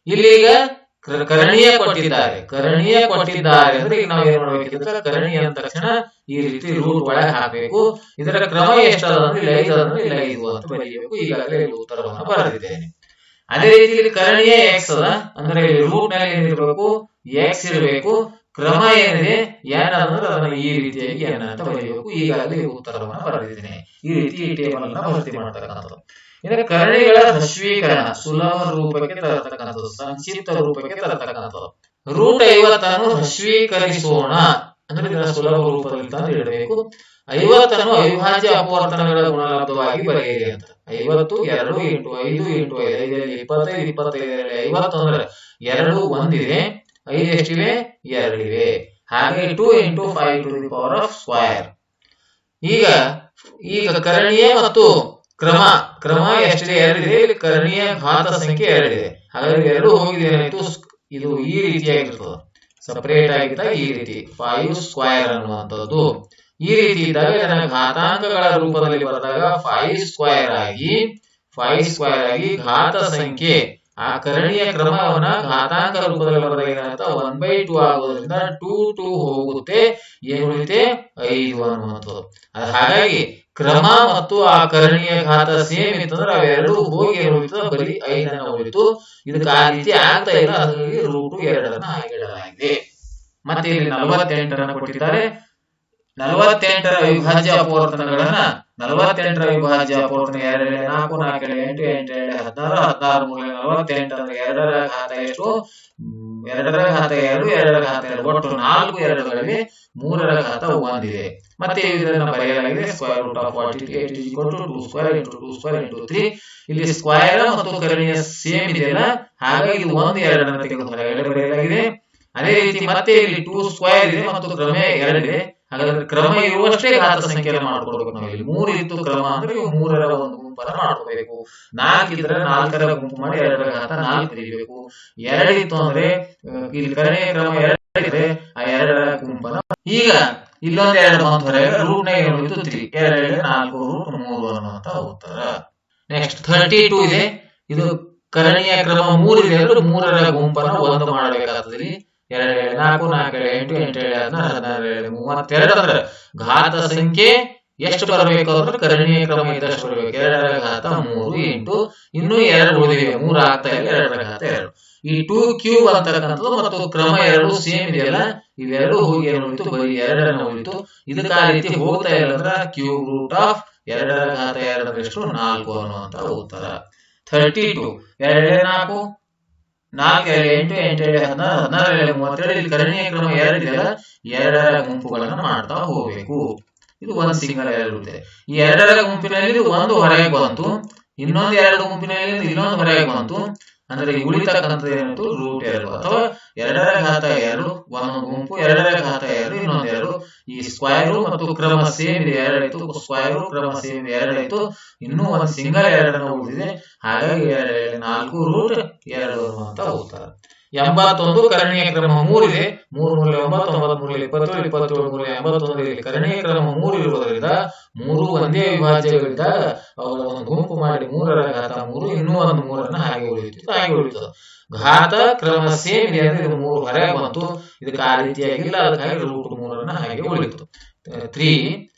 ಇಲ್ಲಿ ಈಗ ಕರ್ಣೀಯ ಕೊಟ್ಟಿದ್ದಾರೆ ಅಂದ್ರೆ ಈಗ ನಾವು ಏನ್ ಮಾಡ್ಬೇಕಿದ್ರೆ ಕರ್ಣೀಯ ಅಂದ ತಕ್ಷಣ ಈ ರೀತಿ ರೂಟ್ ಒಳಗೆ ಹಾಕಬೇಕು. ಇದರ ಕ್ರಮ ಎಷ್ಟಾದ್ರೆ ಇಲ್ಲಿ 5 ಅಂದ್ರೆ ಇಲ್ಲಿ 5 ಅಂತ ಬರೆಯಬೇಕು. ಈಗಾಗಲೇ ಇಲ್ಲಿ ಉತ್ತರವನ್ನು ಬರೆದಿದ್ದೇನೆ. ಅದೇ ರೀತಿ ಇಲ್ಲಿ ಕರ್ಣೀಯ ಎಕ್ಸ್ ಅದ ಅಂದ್ರೆ ಇಲ್ಲಿ ರೂಟ್ ನಲ್ಲಿ ಏನಿರ್ಬೇಕು ಎಕ್ಸ್ ಇರಬೇಕು. ಕ್ರಮ ಏನಿದೆ ಏನ್ ಅಂದ್ರೆ ಅದನ್ನ ಈ ರೀತಿಯಾಗಿ ಏನ್ ಅಂತ ಬರೆಯಬೇಕು. ಈಗಾಗಲೇ ಉತ್ತರವನ್ನು ಬರೆದಿದ್ದೇನೆ. ಈ ರೀತಿ ಈ ಟೇಬಲ್ ಅನ್ನ ಭರ್ತಿ ಮಾಡ್ತಕ್ಕಂಥದ್ದು. ಇದರ ಕರ್ಣಿಗಳ ಹ್ರಸ್ವೀಕರಣ ಸುಲಭ ರೂಪಕ್ಕೆ ತರತಕ್ಕಂಥದ್ದು, ಸಂಕ್ಷಿಪ್ತ ರೂಪಕ್ಕೆ ತರತಕ್ಕಂಥದ್ದು. ರೂಟ್ 50 ಅನ್ನು ಹ್ರಸ್ವೀಕರಿಸೋಣ ಅಂದ್ರೆ ಇದರ ಸುಲಭ ರೂಪದಲ್ಲಿ ತಂದು ಇಡಬೇಕು. 50 ಅನ್ನು ಅವಿಭಾಜ್ಯ ಅಪವರ್ತನಗಳ ಗುಣಲಬ್ಧವಾಗಿ ಬರೆಯಿರಿ ಅಂತ. 50 2 × 5 × 5 25 25 50 ಅಂದ್ರೆ 2 1 ಇದೆ, 5 ಎಷ್ಟಿವೆ 2 ಇವೆ. ಹಾಗೆ 2 × 5 to the power of square. ಈಗ ಕರ್ಣೀಯ ಮತ್ತು ಕ್ರಮ ಎಷ್ಟಿದೆ 2 ಇದೆ. ಇಲ್ಲಿ ಕರ್ಣೀಯ ಘಾತ ಸಂಖ್ಯೆ 2 ಇದೆ. ಹಾಗಾದ್ರೆ 2 ಹೋಗಿದೆ ಏನಾಯ್ತು ಇದು ಈ ರೀತಿಯಾಗಿರ್ತದೆ, ಸಪರೇಟ್ ಆಗಿದ್ದಾಗ ಈ ರೀತಿ 5 ಸ್ಕ್ವೇರ್ ಅನ್ನುವಂಥದ್ದು. ಈ ರೀತಿ ಇದ್ದಾಗ ಇದನ್ನ ಘಾತಾಂಕಗಳ ರೂಪದಲ್ಲಿ ಬರೆದಾಗ 5 ಸ್ಕ್ವೇರ್ ಆಗಿ ಘಾತ ಸಂಖ್ಯೆ ಆ ಕರ್ಣೀಯ ಕ್ರಮವನ್ನ ಘಾತಾಂಕ ರೂಪದಲ್ಲಿ ಬರೆದಾಗ ಏನಾಗುತ್ತೆ 1/2 ಆಗೋದ್ರಿಂದ 2 ಹೋಗುತ್ತೆ. ಏನು ಉಳಿತೆ 5 ಅನ್ನುವಂಥದ್ದು. ಹಾಗಾಗಿ ಕ್ರಮ ಮತ್ತು ಆ ಕರ್ಣೀಯ ಘಾತ ಸೇಮ್ ಇತ್ತಂದ್ರೆ ಅವೆರಡು ಹೋಗಿ ಏನು ಉಳಿತದ ಬರೀ 5 ಅನ್ನ ಉಳಿತು. ಇದಕ್ಕೆ ಆ ರೀತಿ ಆಗ್ತಾ ಇಲ್ಲ, ಹಾಗಾಗಿ ರೂಟ್ 2 ಅನ್ನ ಹಾಕಿಡಲಾಗಿದೆ. ಮತ್ತೆ ಇಲ್ಲಿ 48 ಕೊಟ್ಟಿದ್ದಾರೆ. 48ರ ಅವಿಭಾಜ್ಯ ಅಪವರ್ತನಗಳನ್ನ 48ರ ಅವಿಭಾಜ್ಯ ಅಪವರ್ತನ 2 4 4 8 8 16 16 3 48 ಅಂದ್ರೆ 2ರ ಘಾತ ಎಷ್ಟು 2ರ ಘಾತ 2 2ರ ಘಾತ 2 ಒಟ್ಟು 4 2ಗಳಿವೆ, 3ರ ಘಾತ 1 ಇದೆ. ಮತ್ತೆ ಇದನ್ನ ಬರೆಯಲಾಗಿದೆ square root of 48 2 square × 2 square × 3. ಇಲ್ಲಿ ಸ್ಕ್ವೇರ್ ಮತ್ತು ಕರ್ಣೀಯ ಸೇಮ್ ಇದೆಯಲ್ಲ, ಹಾಗಾಗಿ ಇದು 1 2 ಅನ್ನು ತೆಗೆದು ಹೊರಗಡೆ ಬರೆಯಲಾಗಿದೆ. ಅದೇ ರೀತಿ ಮತ್ತೆ ಇಲ್ಲಿ 2 ಸ್ಕ್ವೇರ್ ಇದೆ ಮತ್ತು ಕ್ರಮ 2 ಇದೆ. ಹಾಗಾದ್ರೆ ಕ್ರಮ ಇರುವಷ್ಟೇ ಘಾತ ಸಂಖ್ಯೆಯನ್ನು ಮಾಡ್ಕೊಡ್ಬೇಕು. ನಾವು ಇಲ್ಲಿ 3 ಇತ್ತು ಕ್ರಮ ಅಂದ್ರೆ 3ರ ಒಂದು ಗುಂಪನ್ನ ಮಾಡ್ಕೋಬೇಕು. 4 ಇದ್ರೆ 4ರ ಗುಂಪು ಮಾಡಿ 2ರ ಘಾತ 4 ಬರೀಬೇಕು. 2 ಇತ್ತು ಅಂದ್ರೆ ಇಲ್ಲಿ ಕರ್ಣೀಯ ಕ್ರಮ 2 ಇದೆ, ಆ 2ರ ಗುಂಪನ್ನ ಈಗ ಇಲ್ಲೊಂದು 2 ಬಂತು ಹೊರಗೆ. ರೂಟ್ ನ ಏನು ಉಳಿತು 3 2 4 ರೂಟ್ 3 ಅನ್ನುವಂತ ಉತ್ತರ. ನೆಕ್ಸ್ಟ್ 32 ಇದೆ. ಇದು ಕರ್ಣೀಯ ಕ್ರಮ 3 ಇದೆ ಅಂದ್ರೆ 3ರ ಗುಂಪನ್ನ 1 ಮಾಡಬೇಕಾಗ್ತದೆ. 2 4 4 8 8 16 32 ಅಂದ್ರೆ ಘಾತ ಸಂಖ್ಯೆ ಎಷ್ಟು ಬರಬೇಕು ಅಂದ್ರೆ ಕರ್ಣೀಯ ಕ್ರಮ ಇದಷ್ಟು ಬರಬೇಕು. 2ರ ಘಾತ 3 ಇಂಟು ಇನ್ನೂ 2 ಉಳಿದಿವೆ, 3 ಆಗ್ತಾ ಇಲ್ಲ, 2ರ ಘಾತ 2. ಈ 2 ಕ್ಯೂಬ್ ಅಂತಕ್ಕಂಥದ್ದು ಮತ್ತು ಕ್ರಮ 2 ಸೇಮ್ ಇದೆಯಲ್ಲ, ಇವೆರಡು ಹೋಗಿ ಏನು ಉಳಿತು ಬರೀ 2 ಅನ್ನ ಉಳಿತು. ಇದಕ್ಕೆ ಆ ರೀತಿ ಹೋಗ್ತಾ ಇಲ್ಲ ಅಂದ್ರೆ ಕ್ಯೂಬ್ ರೂಟ್ ಆಫ್ 2ರ ಘಾತ 2 ಎಷ್ಟು 4 ಅನ್ನುವಂತ ಉತ್ತರ. 32 2 4 4 8 8 16 16 32. ಇಲ್ಲಿ ಕರ್ಣೀಯ ಕ್ರಮ 2 ಇದೆಯಲ್ಲ, 2ರ ಗುಂಪುಗಳನ್ನು ಮಾಡ್ತಾ ಹೋಗ್ಬೇಕು. ಇದು ಒಂದು ಸಿಂಗಲ್ 2 ಇದೆ. ಈ 2ರ ಗುಂಪಿನಲ್ಲಿ ಒಂದು ಹೊರಗೆ ಬಂತು, ಇನ್ನೊಂದು 2 ಗುಂಪಿನಲ್ಲಿ ಇನ್ನೊಂದು ಹೊರಗೆ ಬಂತು. ಅಂದ್ರೆ ಉಳಿತಕ್ಕಂಥದ್ದು ಏನಾಯ್ತು ರೂಟ್ 2 ಅಥವಾ 2ರ ಘಾತ 2 ಒಂದೊಂದು ಗುಂಪು, 2ರ ಘಾತ 2 ಇನ್ನೊಂದು 2. ಈ ಸ್ಕ್ವೇರ್ ಮತ್ತು ಕ್ರಮ ಸೇಮ್ ಇದೆ 2 ಆಯ್ತು, ಸ್ಕ್ವೇರ್ ಕ್ರಮ ಸೇಮ್ 2 ಆಯ್ತು, ಇನ್ನೂ ಒಂದು ಸಿಂಗಲ್ 2 ಉಳಿದಿದೆ. ಹಾಗಾಗಿ 2 4 ರೂಟ್ 2 ಅಂತ ಉತ್ತರ. 81 ಕರ್ಣೀಯ ಕ್ರಮ 3 ಇದೆ. 3 3 9 9 3 27 27 3 81. ಇಲ್ಲಿ ಕರ್ಣೀಯ ಕ್ರಮ 3 ಇರುವುದರಿಂದ 3 ಒಂದೇ ವಿಭಾಜ್ಯಗಳಿದ್ದಾಗ ಅವುಗಳ ಒಂದು ಗುಂಪು ಮಾಡಿ 3ರ ಘಾತ 3 ಇನ್ನೂ ಒಂದು 3 ಹಾಗೆ ಉಳಿಯುತ್ತದೆ. ಘಾತ ಕ್ರಮ ಸೇಮ್ ಇದೆ ಅಂದ್ರೆ ಇದು 3 ಹೊರಗೆ ಬಂತು, ಇದಕ್ಕೆ ಆ ರೀತಿಯಾಗಿಲ್ಲ, ಅದಕ್ಕಾಗಿ ರೂಟ್ 3 ಹಾಗೆ ಉಳಿತು. 3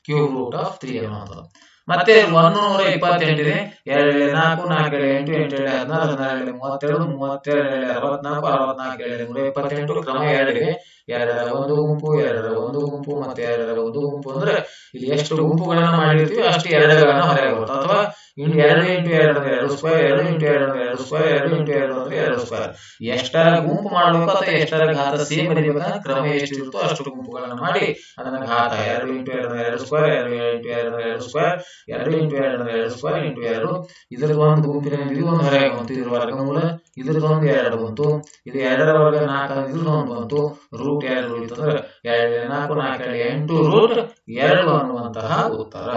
ಕ್ಯೂಬ್ ರೂಟ್ ಆಫ್ 3 ಅನ್ನುವಂಥದ್ದು. ಮತ್ತೆ 128 ಇದೆ. 2 4 4 8 8 16 16 32 32 64 64 128 ಕ್ರಮ 2 ಇದೆ. 2ರ ಒಂದು ಗುಂಪು 2ರ ಒಂದು ಗುಂಪು ಮತ್ತೆ 2ರ ಒಂದು ಗುಂಪು ಅಂದ್ರೆ ಇಲ್ಲಿ ಎಷ್ಟು ಗುಂಪುಗಳನ್ನ ಮಾಡಿರ್ತೀವಿ ಅಷ್ಟು 2ಗಳನ್ನ ಹೊರಗೆ ಬರುತ್ತೆ. ಅಥವಾ 2 × 2 2 ಸ್ಕ್ವೇರ್ 2 × 2 2 ಸ್ಕ್ವೇರ್ 2 × 2 ಅಂದ್ರೆ 2 ಸ್ಕ್ವೇರ್. ಎಷ್ಟರ ಗುಂಪು ಮಾಡಬೇಕು ಅಥವಾ ಎಷ್ಟರ ಘಾತ ಸೇಮ್ ಬರೀಬೇಕಂದ್ರೆ ಕ್ರಮ ಎಷ್ಟಿರುತ್ತೋ ಅಷ್ಟು ಗುಂಪುಗಳನ್ನ ಮಾಡಿ ಅದನ್ನ ಘಾತ 2 × 2 2 ಸ್ಕ್ವೇರ್ 2 × 2 2 ಸ್ಕ್ವೇರ್ 2 × 2 2 ಸ್ಕ್ವೇರ್ × 2 ಇದ್ರದ್ದು ಒಂದು ಗುಂಪಿನ ಇದು ಒಂದು ಹೊರಗೆ ಬಂತು. ಇದ್ರ ವರ್ಗಮೂಲ ಇದ್ರದ್ದು ಒಂದು 2 ಬಂತು. ಇದು 2ರ ವರ್ಗ 4 ಇದ್ರದ್ದು ಒಂದು ಬಂತು. ರೂಟ್ 2 ಉಳಿತು ಅಂದ್ರೆ 2 4 4 8 ರೂಟ್ 2 ಅನ್ನುವಂತಹ ಉತ್ತರ.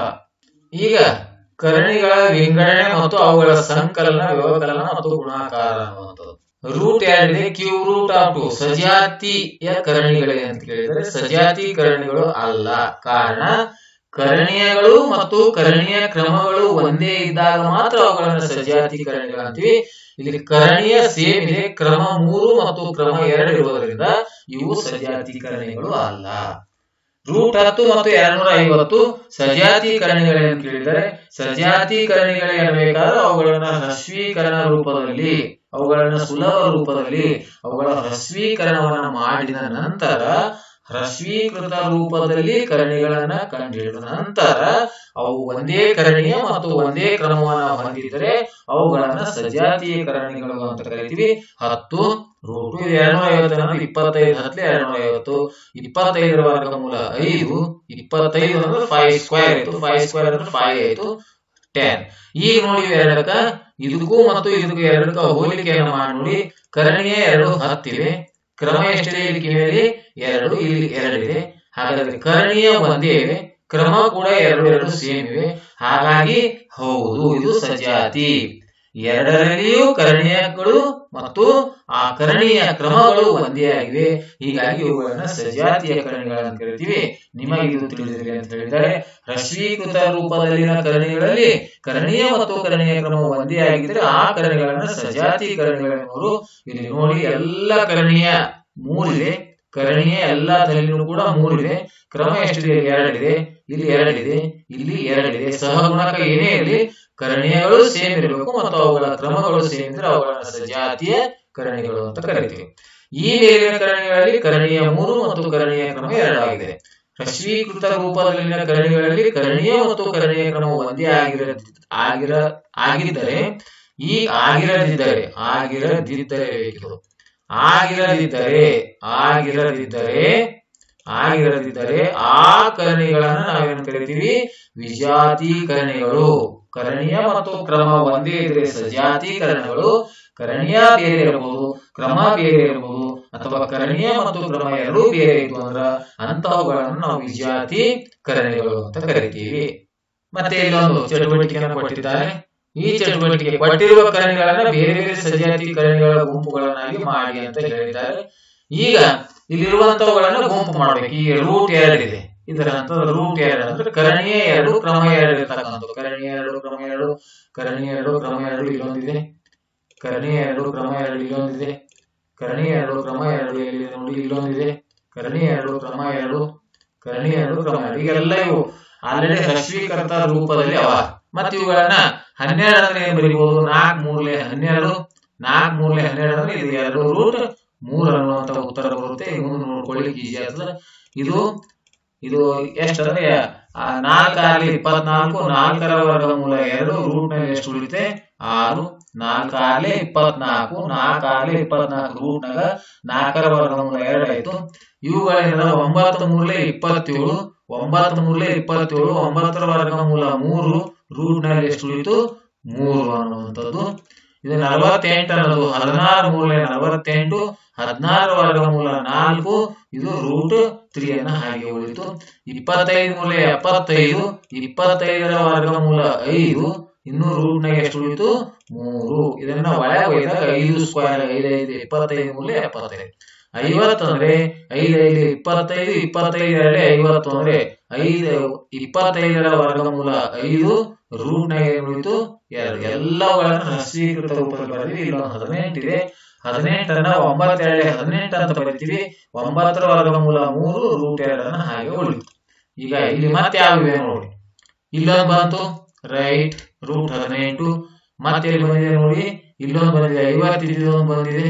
ಈಗ ಕರಣಿಗಳ ವಿಂಗಡಣೆ ಮತ್ತು ಅವುಗಳ ಸಂಕಲನ ವ್ಯವಕಲನ ಮತ್ತು ಗುಣಾಕಾರ ಅನ್ನುವಂಥದ್ದು. ರೂಟ್ 2 ಇದೆ. ಕ್ಯೂ ರೂಟ್ ಆಫ್ 2 ಸಜಾತಿಯ ಕರಣಿಗಳೇ ಅಂತ ಕೇಳಿದರೆ ಸಜಾತಿ ಕರಣಿಗಳು ಅಲ್ಲ. ಕಾರಣ ಕರಣೀಯಗಳು ಮತ್ತು ಕರಣೀಯ ಕ್ರಮಗಳು ಒಂದೇ ಇದ್ದಾಗ ಮಾತ್ರ ಅವುಗಳನ್ನು ಸಜಾತಿ ಕರಣಿಗಳು ಅಂತೀವಿ. ಇಲ್ಲಿ ಕರಣೀಯ ಸೇಮ್ ಇದೆ. ಕ್ರಮ 3 ಮತ್ತು ಕ್ರಮ 2 ಇರುವುದರಿಂದ ಇವು ಸಜಾತಿ ಕರಣಿಗಳು ಅಲ್ಲ. ರೂಟ್ 10 ಮತ್ತು 250 ಸಜಾತಿ ಕರಣಿಗಳೇ ಅಂತ ಕೇಳಿದರೆ ಸಜಾತಿ ಕರಣಿಗಳೇ ಇರಬೇಕಾದ್ರೆ ಅವುಗಳನ್ನ ಹ್ರಸ್ವೀಕರಣ ರೂಪದಲ್ಲಿ ಅವುಗಳನ್ನ ಸುಲಭ ರೂಪದಲ್ಲಿ ಅವುಗಳ ಹ್ರಸ್ವೀಕರಣವನ್ನ ಮಾಡಿದ ನಂತರ ಹ್ರಸ್ವೀಕೃತ ರೂಪದಲ್ಲಿ ಕರಣಿಗಳನ್ನ ಕಂಡುಹಿಡಿದ ನಂತರ ಅವು ಒಂದೇ ಕರಣೀಯ ಮತ್ತು ಒಂದೇ ಕ್ರಮವನ್ನ ಹೊಂದಿದರೆ ಅವುಗಳನ್ನ ಸಜಾತೀಯ ಕರಣಿಗಳು ಅಂತ ಕರಿತೀವಿ. 10 ರೂಟ್ 250 25 ಹತ್ತಲೆ 250 25ರ ವರ್ಗಮೂಲ 5 25 ಅಂದ್ರೆ 5 ಸ್ಕ್ವೇರ್ ಆಯ್ತು. 5 ಸ್ಕ್ವೇರ್ ಅಂದ್ರೆ 5 ಆಯ್ತು 10. ಈಗ ನೋಡಿ ಎರಡಕ್ಕ ಇದಕ್ಕೂ ಮತ್ತು ಇದಕ್ಕೂ ಎರಡಕ್ಕ ಹೋಲಿಕೆಯನ್ನು ಮಾಡಿ ನೋಡಿ. ಕರಣೀಯ 2 10 ಇವೆ. ಕ್ರಮ ಎಷ್ಟಿದೆ ಇಲ್ಲಿ ಕಿವಿಯಲ್ಲಿ 2 ಇಲ್ಲಿ 2 ಇದೆ. ಹಾಗಾದ್ರೆ ಕರಣೀಯ ಒಂದೇ ಇವೆ. ಕ್ರಮ ಕೂಡ 2 ಸೇಮ್ ಇವೆ. ಹಾಗಾಗಿ ಹೌದು ಇದು ಸಜಾತಿ. ಎರಡರಲ್ಲಿಯೂ ಕರಣೀಯಗಳು ಮತ್ತು ಆ ಕರಣೀಯ ಕ್ರಮಗಳು ಒಂದೇ ಆಗಿವೆ. ಹೀಗಾಗಿ ಇವುಗಳನ್ನ ಸಜಾತಿಯ ಕರಣಿಗಳನ್ನ ಕರಿತೀವಿ. ನಿಮಗೆ ಇದು ತಿಳಿದಿರಲಿ ಅಂತ ಹೇಳಿದರೆ ಹ್ರಸ್ವೀಕೃತ ರೂಪದಲ್ಲಿನ ಕರಣಿಗಳಲ್ಲಿ ಕರಣೀಯ ಮತ್ತು ಕರಣೀಯ ಕ್ರಮ ಒಂದೇ ಆಗಿದ್ರೆ ಆ ಕರಣಿಗಳನ್ನ ಸಜಾತಿ ಕರಣಿಗಳೆನ್ನುವರು. ಇಲ್ಲಿ ನೋಡಿ ಎಲ್ಲ ಕರಣೀಯ 3 ಇದೆ. ಕರಣೀಯ ಎಲ್ಲದರಲ್ಲಿಯೂ ಕೂಡ 3 ಇದೆ. ಕ್ರಮ ಎಷ್ಟಿದೆ 2 ಇದೆ. ಇಲ್ಲಿ 2 ಇದೆ. ಇಲ್ಲಿ 2 ಇದೆ. ಸಹಗುಣಕ ಏನೇ ಇರಲಿ ಕರಣೀಯಗಳು ಸೇಮ್ ಇರಬೇಕು ಮತ್ತು ಅವುಗಳ ಕ್ರಮಗಳು ಸೇಮ್ ಇದ್ರೆ ಅವುಗಳನ್ನ ಸಜಾತಿಯ ಕರಣಿಗಳು ಅಂತ ಕರಿತೀವಿ. ಈ ಮೇಲಿನ ಕರಣಿಗಳಲ್ಲಿ ಕರಣೀಯ 3 ಮತ್ತು ಕರಣೀಯ ಕ್ರಮ 2 ಆಗಿದೆ. ಹ್ರಸ್ವೀಕೃತ ರೂಪದಲ್ಲಿನ ಕರಣಿಗಳಲ್ಲಿ ಕರಣೀಯ ಮತ್ತು ಕರಣೀಯ ಕ್ರಮ ಒಂದೇ ಆಗಿದ್ದರೆ ಈ ಆಗಿರದಿದ್ದರೆ ಆ ಕರಣಿಗಳನ್ನ ನಾವೇನು ಕರಿತೀವಿ ವಿಜಾತಿ ಕರಣಿಗಳು. ಕರಣೀಯ ಮತ್ತು ಕ್ರಮ ಒಂದೇ ಇದ್ರೆ ಸಜಾತಿ ಕರಣಗಳು. ಕರಣೀಯ ಬೇರೆ ಇರಬಹುದು, ಕ್ರಮ ಬೇರೆ ಇರಬಹುದು, ಅಥವಾ ಕರಣೀಯ ಮತ್ತು ಕ್ರಮ ಎರಡೂ ಬೇರೆ ಇತ್ತು ಅಂದ್ರ ಅಂತಹವುಗಳನ್ನು ನಾವು ವಿಜಾತಿ ಕರಣಿಗಳು ಅಂತ ಕರಿತೀವಿ. ಮತ್ತೆ ಇಲ್ಲೊಂದು ಚಟುವಟಿಕೆಯನ್ನು ಕೊಟ್ಟಿದ್ದಾರೆ. ಈ ಚಟುವಟಿಕೆ ಕೊಟ್ಟಿರುವ ಕರಣಿಗಳನ್ನ ಬೇರೆ ಬೇರೆ ಸಜಾತಿ ಕರಣಿಗಳ ಗುಂಪುಗಳನ್ನಾಗಿ ಮಾಡಿ ಅಂತ ಹೇಳಿದ್ದಾರೆ. ಈಗ ಇಲ್ಲಿರುವಂತವುಗಳನ್ನ ಗುಂಪು ಮಾಡ್ಬೇಕು. ಈ ರೂಟ್ 2 ಇದೆ. ಇದರ ನಂತರ ರೂಟ್ 2 ಅಂದ್ರೆ ಕರಣೀಯ 2 ಕ್ರಮ 2 ಇರ್ತಕ್ಕಂಥದ್ದು. ಕರಣೀಯ 2 ಕ್ರಮ 2 ಕರಣೀಯ 2 ಕ್ರಮ 2 ಇಲ್ಲೊಂದಿದೆ. ಕರಣೀಯ 2 ಕ್ರಮ 2 ಇಲ್ಲೊಂದಿದೆ. ಕರಣೀಯ 2 ಕ್ರಮ 2 ಇಲ್ಲಿ ನೋಡಿ ಇಲ್ಲೊಂದಿದೆ. ಕರಣೀಯ 2 ಕ್ರಮ 2 ಕರಣೀಯ 2 ಕ್ರಮ 2 ಈಗೆಲ್ಲ ಇವು ಆಲ್ರೆಡಿ ಹ್ರಸ್ವೀಕೃತ ರೂಪದಲ್ಲಿ ಅವ. ಮತ್ತೆ ಇವುಗಳನ್ನ 12 ಅಂದ್ರೆ ಏನ್ ಬರೀಬಹುದು 4 3 12 4 3 12 ಅಂದ್ರೆ ಇದು 2 ರೂಟ್ 3 ಅನ್ನುವಂತ ಉತ್ತರ ಬರುತ್ತೆ. ಮುಂದೆ ನೋಡ್ಕೊಳ್ಳಿಕ್ಕೆ ಈಜಿ ಆಗ್ತದೆ. ಇದು ಎಷ್ಟಂದ್ರೆ 4 6 24 4ರ ವರ್ಗಮೂಲ 2 ರೂಟ್ ನಲ್ಲಿ ಎಷ್ಟು ಉಳಿತೆ 6 4 6 24 4 6 24 ರೂಟ್ ನಾಗ 4ರ ವರ್ಗಮೂಲ 2 ಆಯ್ತು. ಇವುಗಳಿಂದ 9 3 27 9 3 27 9ರ ವರ್ಗಮೂಲ 3 ರೂಟ್ ನಲ್ಲಿ ಎಷ್ಟು ಉಳಿತು 3 ಅನ್ನುವಂಥದ್ದು. ಇದು 48 ಅನ್ನೋದು 16 3 48 16ರ ವರ್ಗಮೂಲ 4 ಇದು ರೂಟ್ 3 ಅನ್ನ ಹಾಗೆ ಉಳಿತು. 25 3 75 25ರ ವರ್ಗಮೂಲ 5 ಇನ್ನು ರೂಟ್ ನಾಗ ಎಷ್ಟು ಉಳಿತು 3. ಇದನ್ನ ಒಳಗೆ ಒಯ್ದಾಗ 5 ಸ್ಕ್ವೇರ್ 5 5 25 3 75 50 ಅಂದ್ರೆ 5 5 25 25ರಲ್ಲಿ 50 ಅಂದ್ರೆ 5 25ರ ವರ್ಗಮೂಲ 5 ರೂಟ್ ನಾಗ ಉಳಿತು 2. ಎಲ್ಲವುಗಳನ್ನು ಹ್ರಸ್ವೀಕೃತ ರೂಪದಲ್ಲಿ ಬರೀತೀವಿ. ಇಲ್ಲೊಂದು 18 ಇದೆ. 18 9 18 ಅಂತ ಬರೀತೀವಿ. 9ರ ವರ್ಗಮೂಲ 3 ರೂಟ್ 2 ಹಾಗೆ ಉಳಿತು. ಈಗ ಇಲ್ಲಿ ಮತ್ತೆ ಯಾವಿವೆ ನೋಡಿ. ಇಲ್ಲೊಂದು ಬಂತು ರೈಟ್ √18. ಮತ್ತೆ ಎಲ್ಲಿ ಬಂದಿದೆ ನೋಡಿ, ಇಲ್ಲೊಂದು ಬಂದಿದೆ 50, ಇಲ್ಲೊಂದು ಬಂದಿದೆ.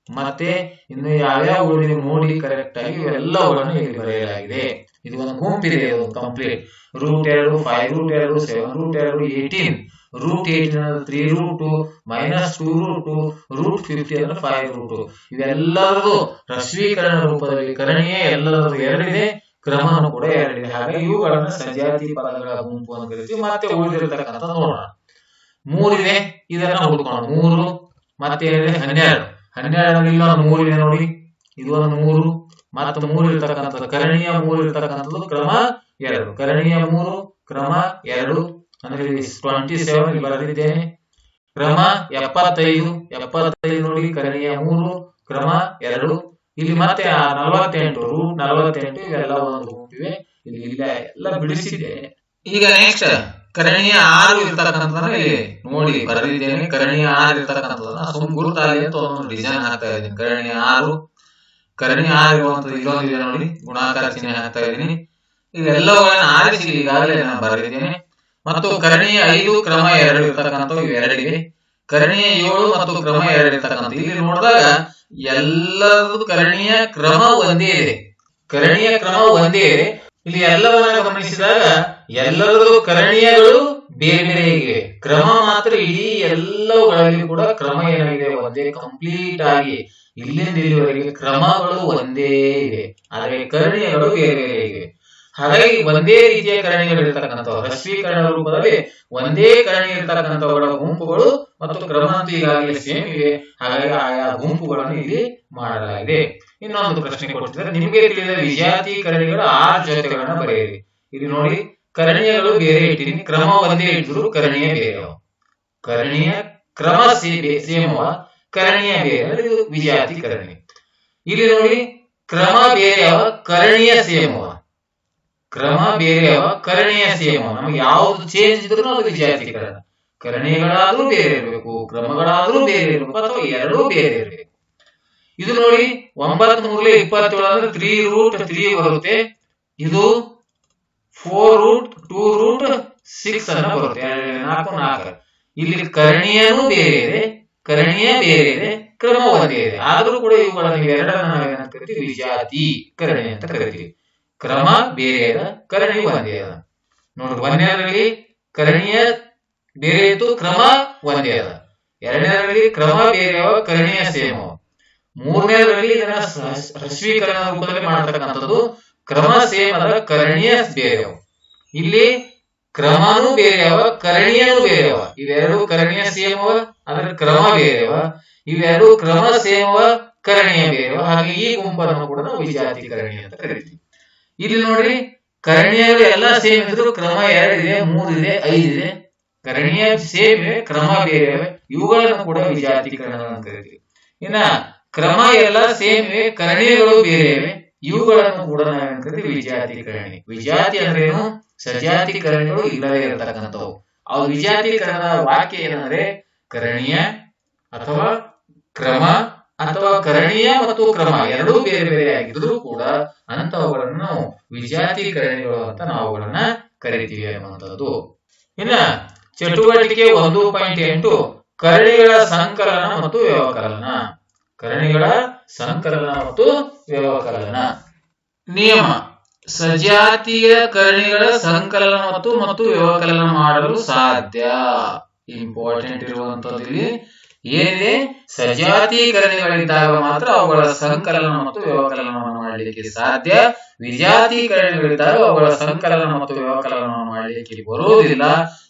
ಮತ್ತೆ ಇನ್ನು ಯಾವ್ಯಾವ ಉಳಿದಿದೆ ನೋಡಿ ಕರೆಕ್ಟ್ ಆಗಿ ಇವೆಲ್ಲವುಗಳನ್ನು ಇಲ್ಲಿ ಬರೆಯಲಾಗಿದೆ. ಇದು ಒಂದು ಗುಂಪಿದೆ, ಕಂಪ್ಲೀಟ್. √2, 5√2, 7√2, 18. √18 3√2, -2√2, √50 ಅಂದ್ರೆ 5√2. ಇವೆಲ್ಲರದು ಹ್ರಸ್ವೀಕರಣ ರೂಪದಲ್ಲಿ ಕರ್ಣೀಯ ಎಲ್ಲರದು ಎರಡಿದೆ, ಕ್ರಮನು ಕೂಡ ಎರಡಿದೆ. ಹಾಗಾಗಿ ಇವುಗಳನ್ನ ಸಜಾತಿ ಪದಗಳ ಗುಂಪು ಅಂತ ಕರಿತೀವಿ. ಮತ್ತೆ ಉಳಿದಿರತಕ್ಕಂಥ ನೋಡೋಣ. 3 ಇದೆ, ಇದನ್ನ ಹುಡುಕೋಣ. 3 ಮತ್ತೆ 12. 12 ಇಲ್ಲೊಂದು 3 ಇದೆ ನೋಡಿ, ಇದು ಒಂದು 3. ಮತ್ತೆ 3 ಇರ್ತಕ್ಕಂಥದ್ದು ಕರ್ಣೀಯ 3 ಇರ್ತಕ್ಕಂಥದ್ದು ಕ್ರಮ 2. ಕರ್ಣೀಯ 3 ಕ್ರಮ 2 ಅಂದ್ರೆ 27 ಬರೆದಿದ್ದೇನೆ. ಕ್ರಮ 75 ನೋಡಿ, ಕರ್ಣೀಯ 3 ಕ್ರಮ 2. ಇಲ್ಲಿ ಮತ್ತೆ 48 √48 ಇವೆಲ್ಲ ಒಂದು ಗುಂಪಿವೆ. ಇಲ್ಲಿ ಎಲ್ಲ ಬಿಡಿಸಿದ್ದೇನೆ. ಈಗ ನೆಕ್ಸ್ಟ್ ಕರ್ಣೀಯ 6 ಇರ್ತಕ್ಕಂಥದ್ದನ್ನ ಇಲ್ಲಿ ನೋಡಿ ಬರೆದಿದ್ದೇನೆ. ಕರ್ಣೀಯ 6 ಇರ್ತಕ್ಕಂಥದ್ದನ್ನ ಸುಮ್ ಗುರುತಾಗಿ ಅಂತ ಒಂದು ಡಿಸೈನ್ ಹಾಕ್ತಾ ಇದ್ದೀನಿ. ಕರ್ಣೀಯ 6 ಇರುವಂತದ್ದು ಇಲ್ಲೊಂದಿದೆ ನೋಡಿ, ಗುಣಾಕಾರ ಚಿಹ್ನೆ ಹಾಕ್ತಾ ಇದ್ದೀನಿ. ಇವೆಲ್ಲವುಗಳನ್ನ ಆರಿಸಿ ಈಗಾಗಲೇ ನಾನು ಬರೆದಿದ್ದೇನೆ. ಮತ್ತು ಕರ್ಣೀಯ 5 ಕ್ರಮ 2 ಇರ್ತಕ್ಕಂಥವು ಇವೆರಡಿವೆ. ಕರ್ಣೀಯ 7 ಮತ್ತು ಕ್ರಮ 2 ಇರ್ತಕ್ಕಂಥ ಇಲ್ಲಿ ನೋಡಿದಾಗ ಎಲ್ಲರದು ಕರ್ಣೀಯ ಕ್ರಮ ಒಂದೇ ಇದೆ. ಕರ್ಣೀಯ ಕ್ರಮ ಒಂದೇ ಇದೆ. ಇಲ್ಲಿ ಎಲ್ಲವನ್ನ ಗಮನಿಸಿದಾಗ ಎಲ್ಲರದು ಕರ್ಣೀಯಗಳು ಬೇರೆ ಬೇರೆ ಇವೆ, ಕ್ರಮ ಮಾತ್ರ ಇಡೀ ಎಲ್ಲವುಗಳಲ್ಲಿ ಕೂಡ ಕ್ರಮ ಏನಾಗಿದೆ ಒಂದೇ, ಕಂಪ್ಲೀಟ್ ಆಗಿ ಇಲ್ಲಿಂದ ಇಲ್ಲಿವರೆಗೆ ಕ್ರಮಗಳು ಒಂದೇ ಇದೆ, ಆದರೆ ಕರ್ಣೀಯಗಳು ಬೇರೆ ಬೇರೆ ಇವೆ. ಹಾಗಾಗಿ ಒಂದೇ ರೀತಿಯ ಕರ್ಣೀಯಗಳು ಇರ್ತಕ್ಕಂಥವು ಹ್ರಸ್ವೀಕರಣ ರೂಪದಲ್ಲಿ ಒಂದೇ ಕರ್ಣೀಯ ಇರ್ತಕ್ಕಂಥವುಗಳ ಗುಂಪುಗಳು ಮತ್ತು ಕ್ರಮ ಅಂತೂ ಈಗಾಗಲೇ ಸೇಮ್ ಇವೆ. ಹಾಗಾಗಿ ಆಯಾ ಗುಂಪುಗಳನ್ನು ಇಲ್ಲಿ ಮಾಡಲಾಗಿದೆ. ಇನ್ನೊಂದು ಪ್ರಶ್ನೆ ಕೊಟ್ಟಿದ್ದಾರೆ, ನಿಮಗೆ ತಿಳಿದ ವಿಜಾತಿ ಕರ್ಣಿಗಳ 6 ಜೊತೆಗಳನ್ನ ಬರೆಯಿರಿ. ಇಲ್ಲಿ ನೋಡಿ, ಕರ್ಣೀಯಗಳು ಬೇರೆ ಇಟ್ಟಿನಿ, ಕ್ರಮ ಒಂದೇ ಇಟ್ಟಿದ್ರು ಕರ್ಣೀಯ ಬೇರೆಯವ. ಕರ್ಣೀಯ ಕ್ರಮ ಸೇಮವ, ಕರ್ಣೀಯ ಬೇರೆ ಅಂದ್ರೆ ಇದು ವಿಜಾತಿ ಕರ್ಣಿ. ಇಲ್ಲಿ ನೋಡಿ, ಕ್ರಮ ಬೇರೆಯವ, ಕರ್ಣೀಯ ಸೇಮವ. ಕ್ರಮ ಬೇರೆಯವ, ಕರ್ಣೀಯ ಸೇಮವ. ನಮಗೆ ಯಾವ್ದು ಚೇಂಜ್ ಇದ್ರು ಅದು ವಿಜಾತೀಕರಣ. ಕರ್ಣೀಯಗಳಾದ್ರೂ ಬೇರೆ ಇರಬೇಕು, ಕ್ರಮಗಳಾದ್ರೂ ಬೇರೆ ಇರಬೇಕು, ಅಥವಾ ಎರಡೂ ಬೇರೆ ಇರಬೇಕು. ಇದು ನೋಡಿ 9 3 27 ಅಂದ್ರೆ 3√3 ಬರುತ್ತೆ. ಇದು 4√2√6 ಅನ್ನ ಬರುತ್ತೆ. 4 4. ಇಲ್ಲಿ ಕರ್ಣೀಯನೂ ಬೇರೆ ಇದೆ, ಕರ್ಣೀಯ ಬೇರೆ ಇದೆ, ಕ್ರಮ ಒಂದೇ ಇದೆ. ಆದ್ರೂ ಕೂಡ ಇವುಗಳನ್ನು ಇವೆರಡನ್ನ ನಾವೇನಂತ ಕರಿತೀವಿ, ವಿಜಾತಿ ಕರ್ಣಿ ಅಂತ ಕರಿತೀವಿ. ಕ್ರಮ ಬೇರೆ ಅದ, ಕರ್ಣಿ ಒಂದೇ ಅದ. ನೋಡ್ರಿ, 1ನೇದರಲ್ಲಿ ಕರ್ಣೀಯ ಬೇರೆ ಇತ್ತು, ಕ್ರಮ ಒಂದೇ ಅದ. 2ನೇದರಲ್ಲಿ ಕ್ರಮ ಬೇರೆಯವ, ಕರ್ಣೀಯ ಸೇಮವ. 3ನೇದರಲ್ಲಿ ಇದನ್ನ ಹ್ರಸ್ವೀಕರಣ ರೂಪದಲ್ಲಿ ಮಾಡತಕ್ಕಂಥದ್ದು, ಕ್ರಮ ಸೇಮ್ ಅದ, ಕರ್ಣೀಯ ಬೇರೆಯವ. ಇಲ್ಲಿ ಕ್ರಮನೂ ಬೇರೆಯವ, ಕರ್ಣೀಯನೂ ಬೇರೆಯವ. ಇವೆರಡು ಕರ್ಣೀಯ ಸೇಮವ, ಅದರ ಕ್ರಮ ಬೇರೆಯವ. ಇವೆರಡು ಕ್ರಮ ಸೇಮವ, ಕರ್ಣೀಯ ಬೇರೆಯವ. ಹಾಗೆ ಈ ಗುಂಪನ್ನು ಕೂಡ ನಾವು ವಿಜಾತಿ ಕರ್ಣಿ ಅಂತ ಕರಿತೀವಿ. ಇಲ್ಲಿ ನೋಡ್ರಿ, ಕರ್ಣೀಯರು ಎಲ್ಲ ಸೇಮ್ ಇದ್ರು, ಕ್ರಮ 2 ಇದೆ, 3 ಇದೆ, 5 ಇದೆ. ಕರ್ಣೀಯ ಸೇಮ್ ಇವೆ, ಕ್ರಮ ಬೇರೆ ಇವೆ. ಇವುಗಳನ್ನು ಕೂಡ ವಿಜಾತೀಕರಣ ಅಂತ ಕರಿತೀವಿ. ಇನ್ನ ಕ್ರಮ ಎಲ್ಲ ಸೇಮ್ ಇವೆ, ಕರ್ಣೀಯಗಳು ಬೇರೆ ಇವೆ. ಇವುಗಳನ್ನು ಕೂಡ ನಾವೇನ್ ಕರಿತೀವಿ, ವಿಜಾತೀಕರಣಿ. ವಿಜಾತಿ ಅಂದ್ರೇನು, ಸಜಾತೀಕರಣಗಳು ಇಲ್ಲದೆ ಇರತಕ್ಕಂಥವು. ಅವು ವಿಜಾತೀಕರಣದ ವಾಕ್ಯ ಏನಂದ್ರೆ, ಕರ್ಣೀಯ ಅಥವಾ ಕ್ರಮ ಅಥವಾ ಕರ್ಣೀಯ ಮತ್ತು ಕ್ರಮ ಎರಡೂ ಬೇರೆ ಬೇರೆ ಆಗಿದ್ರು ಕೂಡ ಅಂತವುಗಳನ್ನು ನಾವು ವಿಜಾತೀಕರಣಿಗಳು ಅಂತ ನಾವುಗಳನ್ನ ಕರಿತೀವಿ ಅನ್ನುವಂಥದ್ದು. ಇನ್ನ ಚಟುವಟಿಕೆ 1.8 ಕರ್ಣಿಗಳ ಸಂಕಲನ ಮತ್ತು ವ್ಯವಕಲನ. ಕರ್ಣಿಗಳ ಸಂಕಲನ ಮತ್ತು ವ್ಯವಕಲನ. ನಿಯಮ: ಸಜಾತಿಯ ಕರ್ಣಿಗಳ ಸಂಕಲನ ಮತ್ತು ವ್ಯವಕಲನ ಮಾಡಲು ಸಾಧ್ಯ. ಇಂಪಾರ್ಟೆಂಟ್ ಇರುವಂತದ್ದು ಇಲ್ಲಿ ಏನಿದೆ, ಸಜಾತೀಕರಣಗಳಿದ್ದಾಗ ಮಾತ್ರ ಅವುಗಳ ಸಂಕಲನ ಮತ್ತು ವ್ಯವಕಲನವನ್ನು ಮಾಡಲಿಕ್ಕೆ ಸಾಧ್ಯ. ವಿಜಾತೀಕರಣಗಳಿದ್ದಾಗ ಅವುಗಳ ಸಂಕಲನ ಮತ್ತು ವ್ಯವಕಲನವನ್ನು ಮಾಡಲಿಕ್ಕೆ ಬರುವುದಿಲ್ಲ.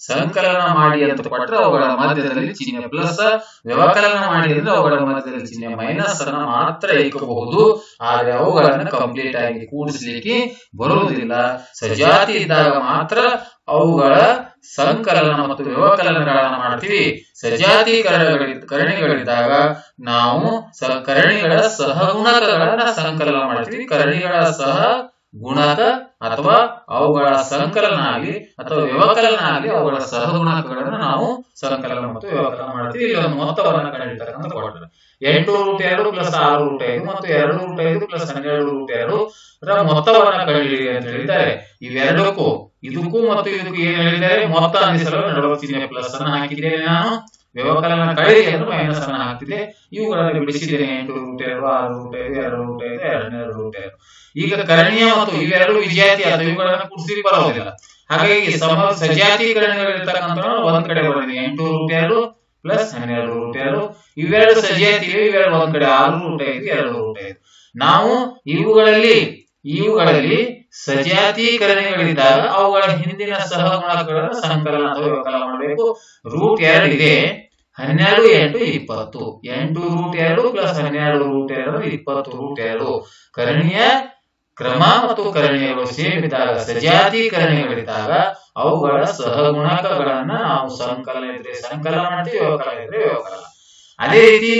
ಸಂಕಲನ ಮಾಡಿ ಅಂತ ಕೊಟ್ಟರೆ ಅವುಗಳ ಮಧ್ಯದಲ್ಲಿ ಚಿಹ್ನೆ ಪ್ಲಸ್, ವ್ಯವಕಲನ ಮಾಡಿ ಅಂದ್ರೆ ಅವುಗಳ ಮಧ್ಯದಲ್ಲಿ ಚಿಹ್ನೆ ಮೈನಸ್ ಅನ್ನ ಮಾತ್ರ ಇಕ್ಕಬಹುದು. ಆದ್ರೆ ಅವುಗಳನ್ನು ಕಂಪ್ಲೀಟ್ ಆಗಿ ಕೂಡಿಸ್ಲಿಕ್ಕೆ ಬರುವುದಿಲ್ಲ. ಸಜಾತಿ ಇದ್ದಾಗ ಮಾತ್ರ ಅವುಗಳ ಸಂಕಲನ ಮತ್ತು ವ್ಯವಕಲನಗಳನ್ನ ಮಾಡ್ತೀವಿ. ಸಜಾತಿ ಕರ್ಣಿಗಳಿದ್ದಾಗ ನಾವು ಕರ್ಣಿಗಳ ಸಹಗುಣಕಗಳನ್ನ ಸಂಕಲನ ಮಾಡ್ತೀವಿ. ಕರ್ಣಿಗಳ ಸಹ ಗುಣಕ ಅಥವಾ ಅವುಗಳ ಸಂಕಲನ ಆಗಲಿ ಅಥವಾ ವ್ಯವಕಲನ ಆಗಲಿ ಅವುಗಳ ಸಹಗುಣಕಗಳನ್ನು ನಾವು ಸಂಕಲನ ಮತ್ತು ವ್ಯವಕಲನ ಮಾಡ್ತೀವಿ. ಇಲ್ಲಿ ಒಂದು ಮೊತ್ತವನ್ನ ಕಂಡಿರ್ತಕ್ಕಂಥ ಕೊಟ್ಟರೆ 8√2 + 6√5 ಮತ್ತು 2√5 + 12√2 ಮೊತ್ತವನ್ನ ಕಂಡಿಡಿ ಅಂತ ಹೇಳಿದ್ದಾರೆ. ಇವೆರಡಕ್ಕೂ ಇದಕ್ಕೂ ಮತ್ತು ಇದಕ್ಕೂ ಏನ್ ಹೇಳಿದ್ದಾರೆ, ಮೊತ್ತ ಅಂದಿಸಲು ನಡುವ ಚಿಹ್ನೆ ಪ್ಲಸ್ ಅನ್ನು ಹಾಕಿದ್ದೇನೆ ನಾನು, ವ್ಯವಕಲನ ಕಳೆದಿ ಅಂದ್ರೆ ಮೈನಸ್ ಅನ್ನು ಹಾಕ್ತಿದ್ದೆ. ಇವುಗಳಲ್ಲಿ ಬಿಡಿಸಿದ್ದೇನೆ 8√2, 6√5, 2√5, 2√5. ಈಗ ಕರ್ಣೀಯ ಮತ್ತು ಇವೆರಡು ವಿಜಾತಿ ಅಥವಾ ಇವುಗಳನ್ನು ಕೂಡಿಸಿ ಬರೋದಿಲ್ಲ. ಹಾಗಾಗಿ ಸಜಾತೀಕರಣಗಳಿರ್ತಕ್ಕಂಥ ಒಂದ್ ಕಡೆ ಬರೋದಿಲ್ಲ. 8√2 ಪ್ಲಸ್ 12√2 ಇವೆರಡು ಸಜಾತಿ, ಇವೆರಡು ಒಂದ್ ಕಡೆ 6√5, 2√5. ನಾವು ಇವುಗಳಲ್ಲಿ ಸಜಾತೀಕರಣಗಳಿದ್ದಾಗ ಅವುಗಳ ಹಿಂದಿನ ಸಹಗುಣಕಗಳನ್ನು ಸಂಕಲನ ಅಥವಾ ವ್ಯವಕಲನ ಮಾಡಬೇಕು. √2 ಇದೆ, 12 8 20, 8√2 ಪ್ಲಸ್ 12√2 20√2. ಕರ್ಣೀಯ ಕ್ರಮ ಮತ್ತು ಕರ್ಣೀಯಗಳು ಸೇಮ್ ಇದ್ದಾಗ, ಸಜಾತೀಕರಣಗಳಿದ್ದಾಗ ಅವುಗಳ ಸಹಗುಣಕಗಳನ್ನ ನಾವು ಸಂಕಲನ ಇದ್ರೆ ಸಂಕಲನ ಮಾಡ್ತೀವಿ, ವ್ಯವಕಲನ ಇದ್ರೆ ವ್ಯವಕಲನ. ಅದೇ ರೀತಿ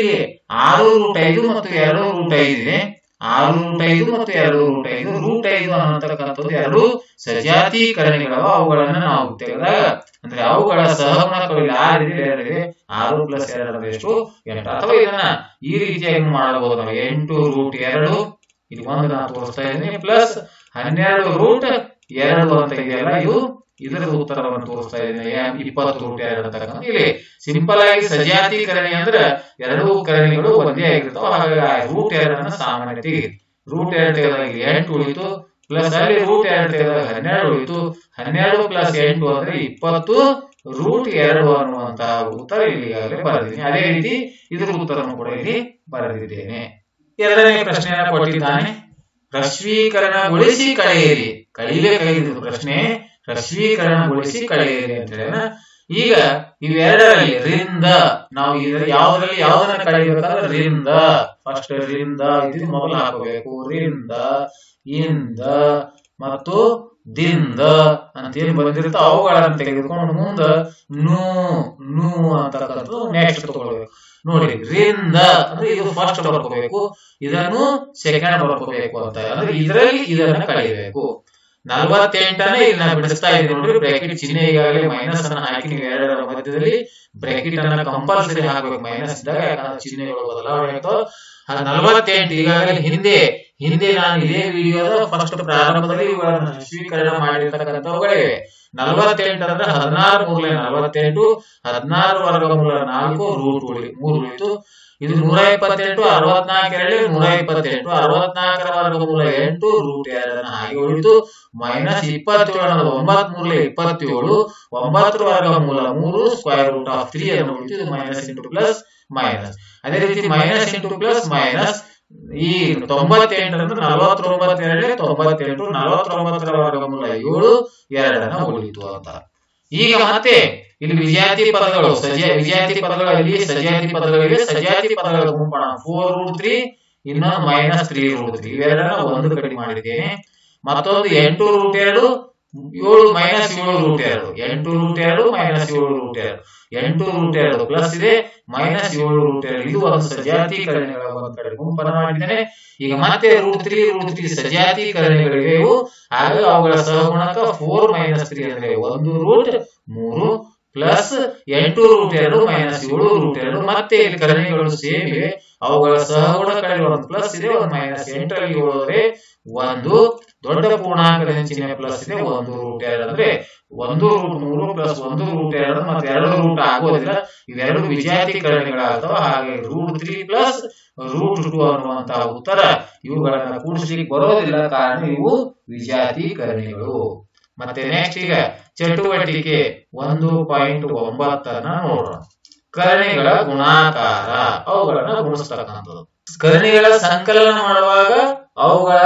6√5 ಮತ್ತು 2√5 ಇದೆ. 6√5 ಮತ್ತು 2√5, √5 ಅನ್ನತಕ್ಕಂಥದ್ದು ಎರಡು ಸಜಾತೀಕರಣಗಳು. ಅವುಗಳನ್ನ ನಾವು ತೆಗೆದಾಗ ಅಂದ್ರೆ ಅವುಗಳ ಸಹಗುಣಕಗಳು 6 ಇದೆ, 2 ಇದೆ, 6 ಪ್ಲಸ್ 2 ಎಷ್ಟು 8. ಅಥವಾ ಇದನ್ನ ಈ ರೀತಿಯಾಗಿ ಮಾಡಬಹುದು ನಾವು, 8√2 ಇಲ್ಲಿ ಒಂದು ನಾನು ತೋರಿಸ್ತಾ ಇದ್ದೀನಿ, ಪ್ಲಸ್ 12√2 ಅಂತ ಇದೆಯಲ್ಲ, ಇದರ ಉತ್ತರವನ್ನು ತೋರಿಸ್ತಾ ಇದ್ದೀನಿ 20√2 ಅಂತಕ್ಕಂಥ. ಇಲ್ಲಿ ಸಿಂಪಲ್ ಆಗಿ ಸಜಾತೀಕರಣಿ ಅಂದ್ರೆ ಎರಡೂ ಕರಣಿಗಳು ಒಂದೇ ಆಗಿರ್ತಾವ. ಹಾಗಾಗಿ √2 ಸಾಮಾನ್ಯ ತೆಗೆದು √2 ತೆಗೆದಾಗ 8 ಉಳಿತು, ಪ್ಲಸ್ ಅಲ್ಲಿ √2 ತೆಗೆದಾಗ 12 ಉಳಿತು. 12 ಪ್ಲಸ್ 8 ಅಂದ್ರೆ 20√2 ಅನ್ನುವಂತಹ ಉತ್ತರ ಇಲ್ಲಿಗಾಗಲೇ ಬರೆದಿದ್ದೀನಿ. ಅದೇ ರೀತಿ ಇದರ ಉತ್ತರವನ್ನು ಕೂಡ ಇಲ್ಲಿ ಬರೆದಿದ್ದೇನೆ. ಎರಡನೇ ಪ್ರಶ್ನೆಯನ್ನ ಕೊಟ್ಟಿದ್ದಾನೆ, ಹ್ರಸ್ವೀಕರಣಗೊಳಿಸಿ ಕಳೆಯಿರಿ. ಕಳಿಬೇಕಾಗಿದ್ದು ಪ್ರಶ್ನೆ, ಹ್ರಸ್ವೀಕರಣಗೊಳಿಸಿ ಕಳೆಯಿರಿ ಅಂತ ಹೇಳ. ಈಗ ಇವೆರಡರಲ್ಲಿ ರಿಂದ ನಾವು ಯಾವ್ದನ್ನ ಕಳಿಬೇಕಂದ್ರೆ ರಿಂದ, ಫಸ್ಟ್ ರಿಂದ ಇದು ಮೊದಲು ಹಾಕಬೇಕು. ರಿಂದ, ಇಂದ ಮತ್ತು ದಿಂದ ಅಂತ ಏನ್ ಬಂದಿರುತ್ತೋ ಅವುಗಳನ್ನು ತೆಗೆದುಕೊಂಡು ಮುಂದ ನೂ ಅಂತಕ್ಕಂಥದ್ದು ನೆಕ್ಸ್ಟ್ ತಗೊಳ್ಬೇಕು. ನೋಡಿ, ರಿಂದ ಅಂದ್ರೆ ಇದು ಫಸ್ಟ್ ಬರ್ಕೋಬೇಕು, ಇದನ್ನು ಸೆಕೆಂಡ್ ಬರ್ಕೋಬೇಕು ಅಂತ. ಅಂದ್ರೆ ಇದರಲ್ಲಿ ಇದನ್ನ ಕಳಿಬೇಕು. 48ನೇ ಇಲ್ಲಿ ನಾನು ಬಿಡಿಸ್ತಾ ಇದ್ದೀನಿ ನೋಡ್ರಿ, ಬ್ರಾಕೆಟ್ ಚಿಹ್ನೆ ಈಗಾಗಲೇ ಮೈನಸ್ ಅನ್ನ ಹಾಕಿ ನೀವು ಎರಡರ ಮಧ್ಯದಲ್ಲಿ ಬ್ರಾಕೆಟ್ ಅನ್ನ ಕಂಪಲ್ಸರಿ ಹಾಕಬೇಕು ಮೈನಸ್ ಇದ್ದಾಗ, ಯಾಕಂದ್ರೆ ಚಿಹ್ನೆಗಳು ಬದಲಾವಣೆ ಆಗ್ತಾವ. 48 ಈಗಾಗಲೇ ಹಿಂದೆ ನಾನು ಇದೇ ವಿಡಿಯೋದ ಫಸ್ಟ್ ಪ್ರಾರಂಭದಲ್ಲಿ ಇವುಗಳನ್ನು ಸ್ವೀಕರಣ ಮಾಡಿರ್ತಕ್ಕಂಥವುಗಳಿವೆ. 48 ಅಂದ್ರೆ 16 ಮೂರಲೆ 48, 16 ವರ್ಗಮೂಲ 4 ರೂಟ್ 3 ಉಳಿತು. ಇದು 128, 64 ಎರಡೇ 128, 64ರ ವರ್ಗಮೂಲ 8 ರೂಟ್ 2 ಹಾಗೆ ಉಳಿತು. ಮೈನಸ್ 27 9 ಮೂರಲೆ 27, 9 ವರ್ಗಮೂಲ 3 ಸ್ಕ್ವೇರ್ ರೂಟ್ ಆಫ್ 3 ಅನ್ನು ಉಳಿತು. ಇದು ಮೈನಸ್ ಇಂಟು ಪ್ಲಸ್ ಮೈನಸ್. ಅದೇ ರೀತಿ ಮೈನಸ್ ಇಂಟು ಪ್ಲಸ್ ಮೈನಸ್. ಈ 98 ಅಂದ್ರೆ 49 ಎರಡೇ 98, 49ರ ವರ್ಗಮೂಲ 7 2 ಉಳಿತು ಅಂತ. ಈಗ ಮತ್ತೆ ಇಲ್ಲಿ ವಿಜಾತಿ ಪದಗಳು, ವಿಜಾತಿ ಪದಗಳಲ್ಲಿ ಸಜಾತಿ ಪದಗಳಿವೆ. ಸಜಾತಿ ಪದಗಳ ಗುಂಪಣ 4√3 ಇನ್ನೊಂದು -3√3 ಇವೆರಡನ್ನ ಒಂದು ಕಡೆ ಮಾಡಿದ್ದೇನೆ. ಮತ್ತೊಂದು 8√2 7 -7√2, 8√2 -7√2, 8√2 ಪ್ಲಸ್ ಇದೆ -7√2. ಇದು ಒಂದು ಸಜಾತೀಕರಣಗಳ ಒಂದು ಕಡೆ ಗುಂಪನ್ನು ಮಾಡಿದ್ದೇನೆ. ಈಗ ಮತ್ತೆ √3 ಸಜಾತೀಕರಣಗಳಿವೆ. ಆಗ ಅವುಗಳ ಸಹಗುಣಕ 4 - 3 ಅಂದ್ರೆ 1√3 ಪ್ಲಸ್ 8√2 -7√2. ಮತ್ತೆ ಇಲ್ಲಿ ಕರಣಿಗಳು ಸೇಮ್ ಇವೆ, ಅವುಗಳ ಸಹಗುಣಕಗಳಲ್ಲಿ ಒಂದು ಪ್ಲಸ್ ಇದೆ, ಒಂದು ಮೈನಸ್. 8ರಲ್ಲಿ ಹೋದರೆ ಒಂದು ದೊಡ್ಡ ಪೂರ್ಣಾಂಕದ ಚಿಹ್ನೆ ಪ್ಲಸ್ ಇದೆ, 1√2 ಅಂದ್ರೆ 1√3 ಪ್ಲಸ್ 1√2 ಮತ್ತೆ 2 ರೂಟ್ ಆಗೋದಿಲ್ಲ. ಇವೆರಡು ವಿಜಾತೀಕರಣಗಳಾಗ್ತವ. ಹಾಗೆ √3 ಪ್ಲಸ್ √2 ಅನ್ನುವಂತಹ ಉತ್ತರ ಇವುಗಳನ್ನ ಕೂಡಿಸ್ಲಿಕ್ಕೆ ಬರೋದಿಲ್ಲ, ಕಾರಣ ಇವು ವಿಜಾತೀಕರಣಗಳು. ಮತ್ತೆ ನೆಕ್ಸ್ಟ್ ಈಗ ಚಟುವಟಿಕೆ 1.9 ನೋಡೋಣ. ಕರ್ಣಿಗಳ ಗುಣಾಕಾರ, ಅವುಗಳನ್ನ ಗುಣಿಸ್ತಕ್ಕಂಥದ್ದು. ಕರ್ಣಿಗಳ ಸಂಕಲನ ಮಾಡುವಾಗ ಅವುಗಳ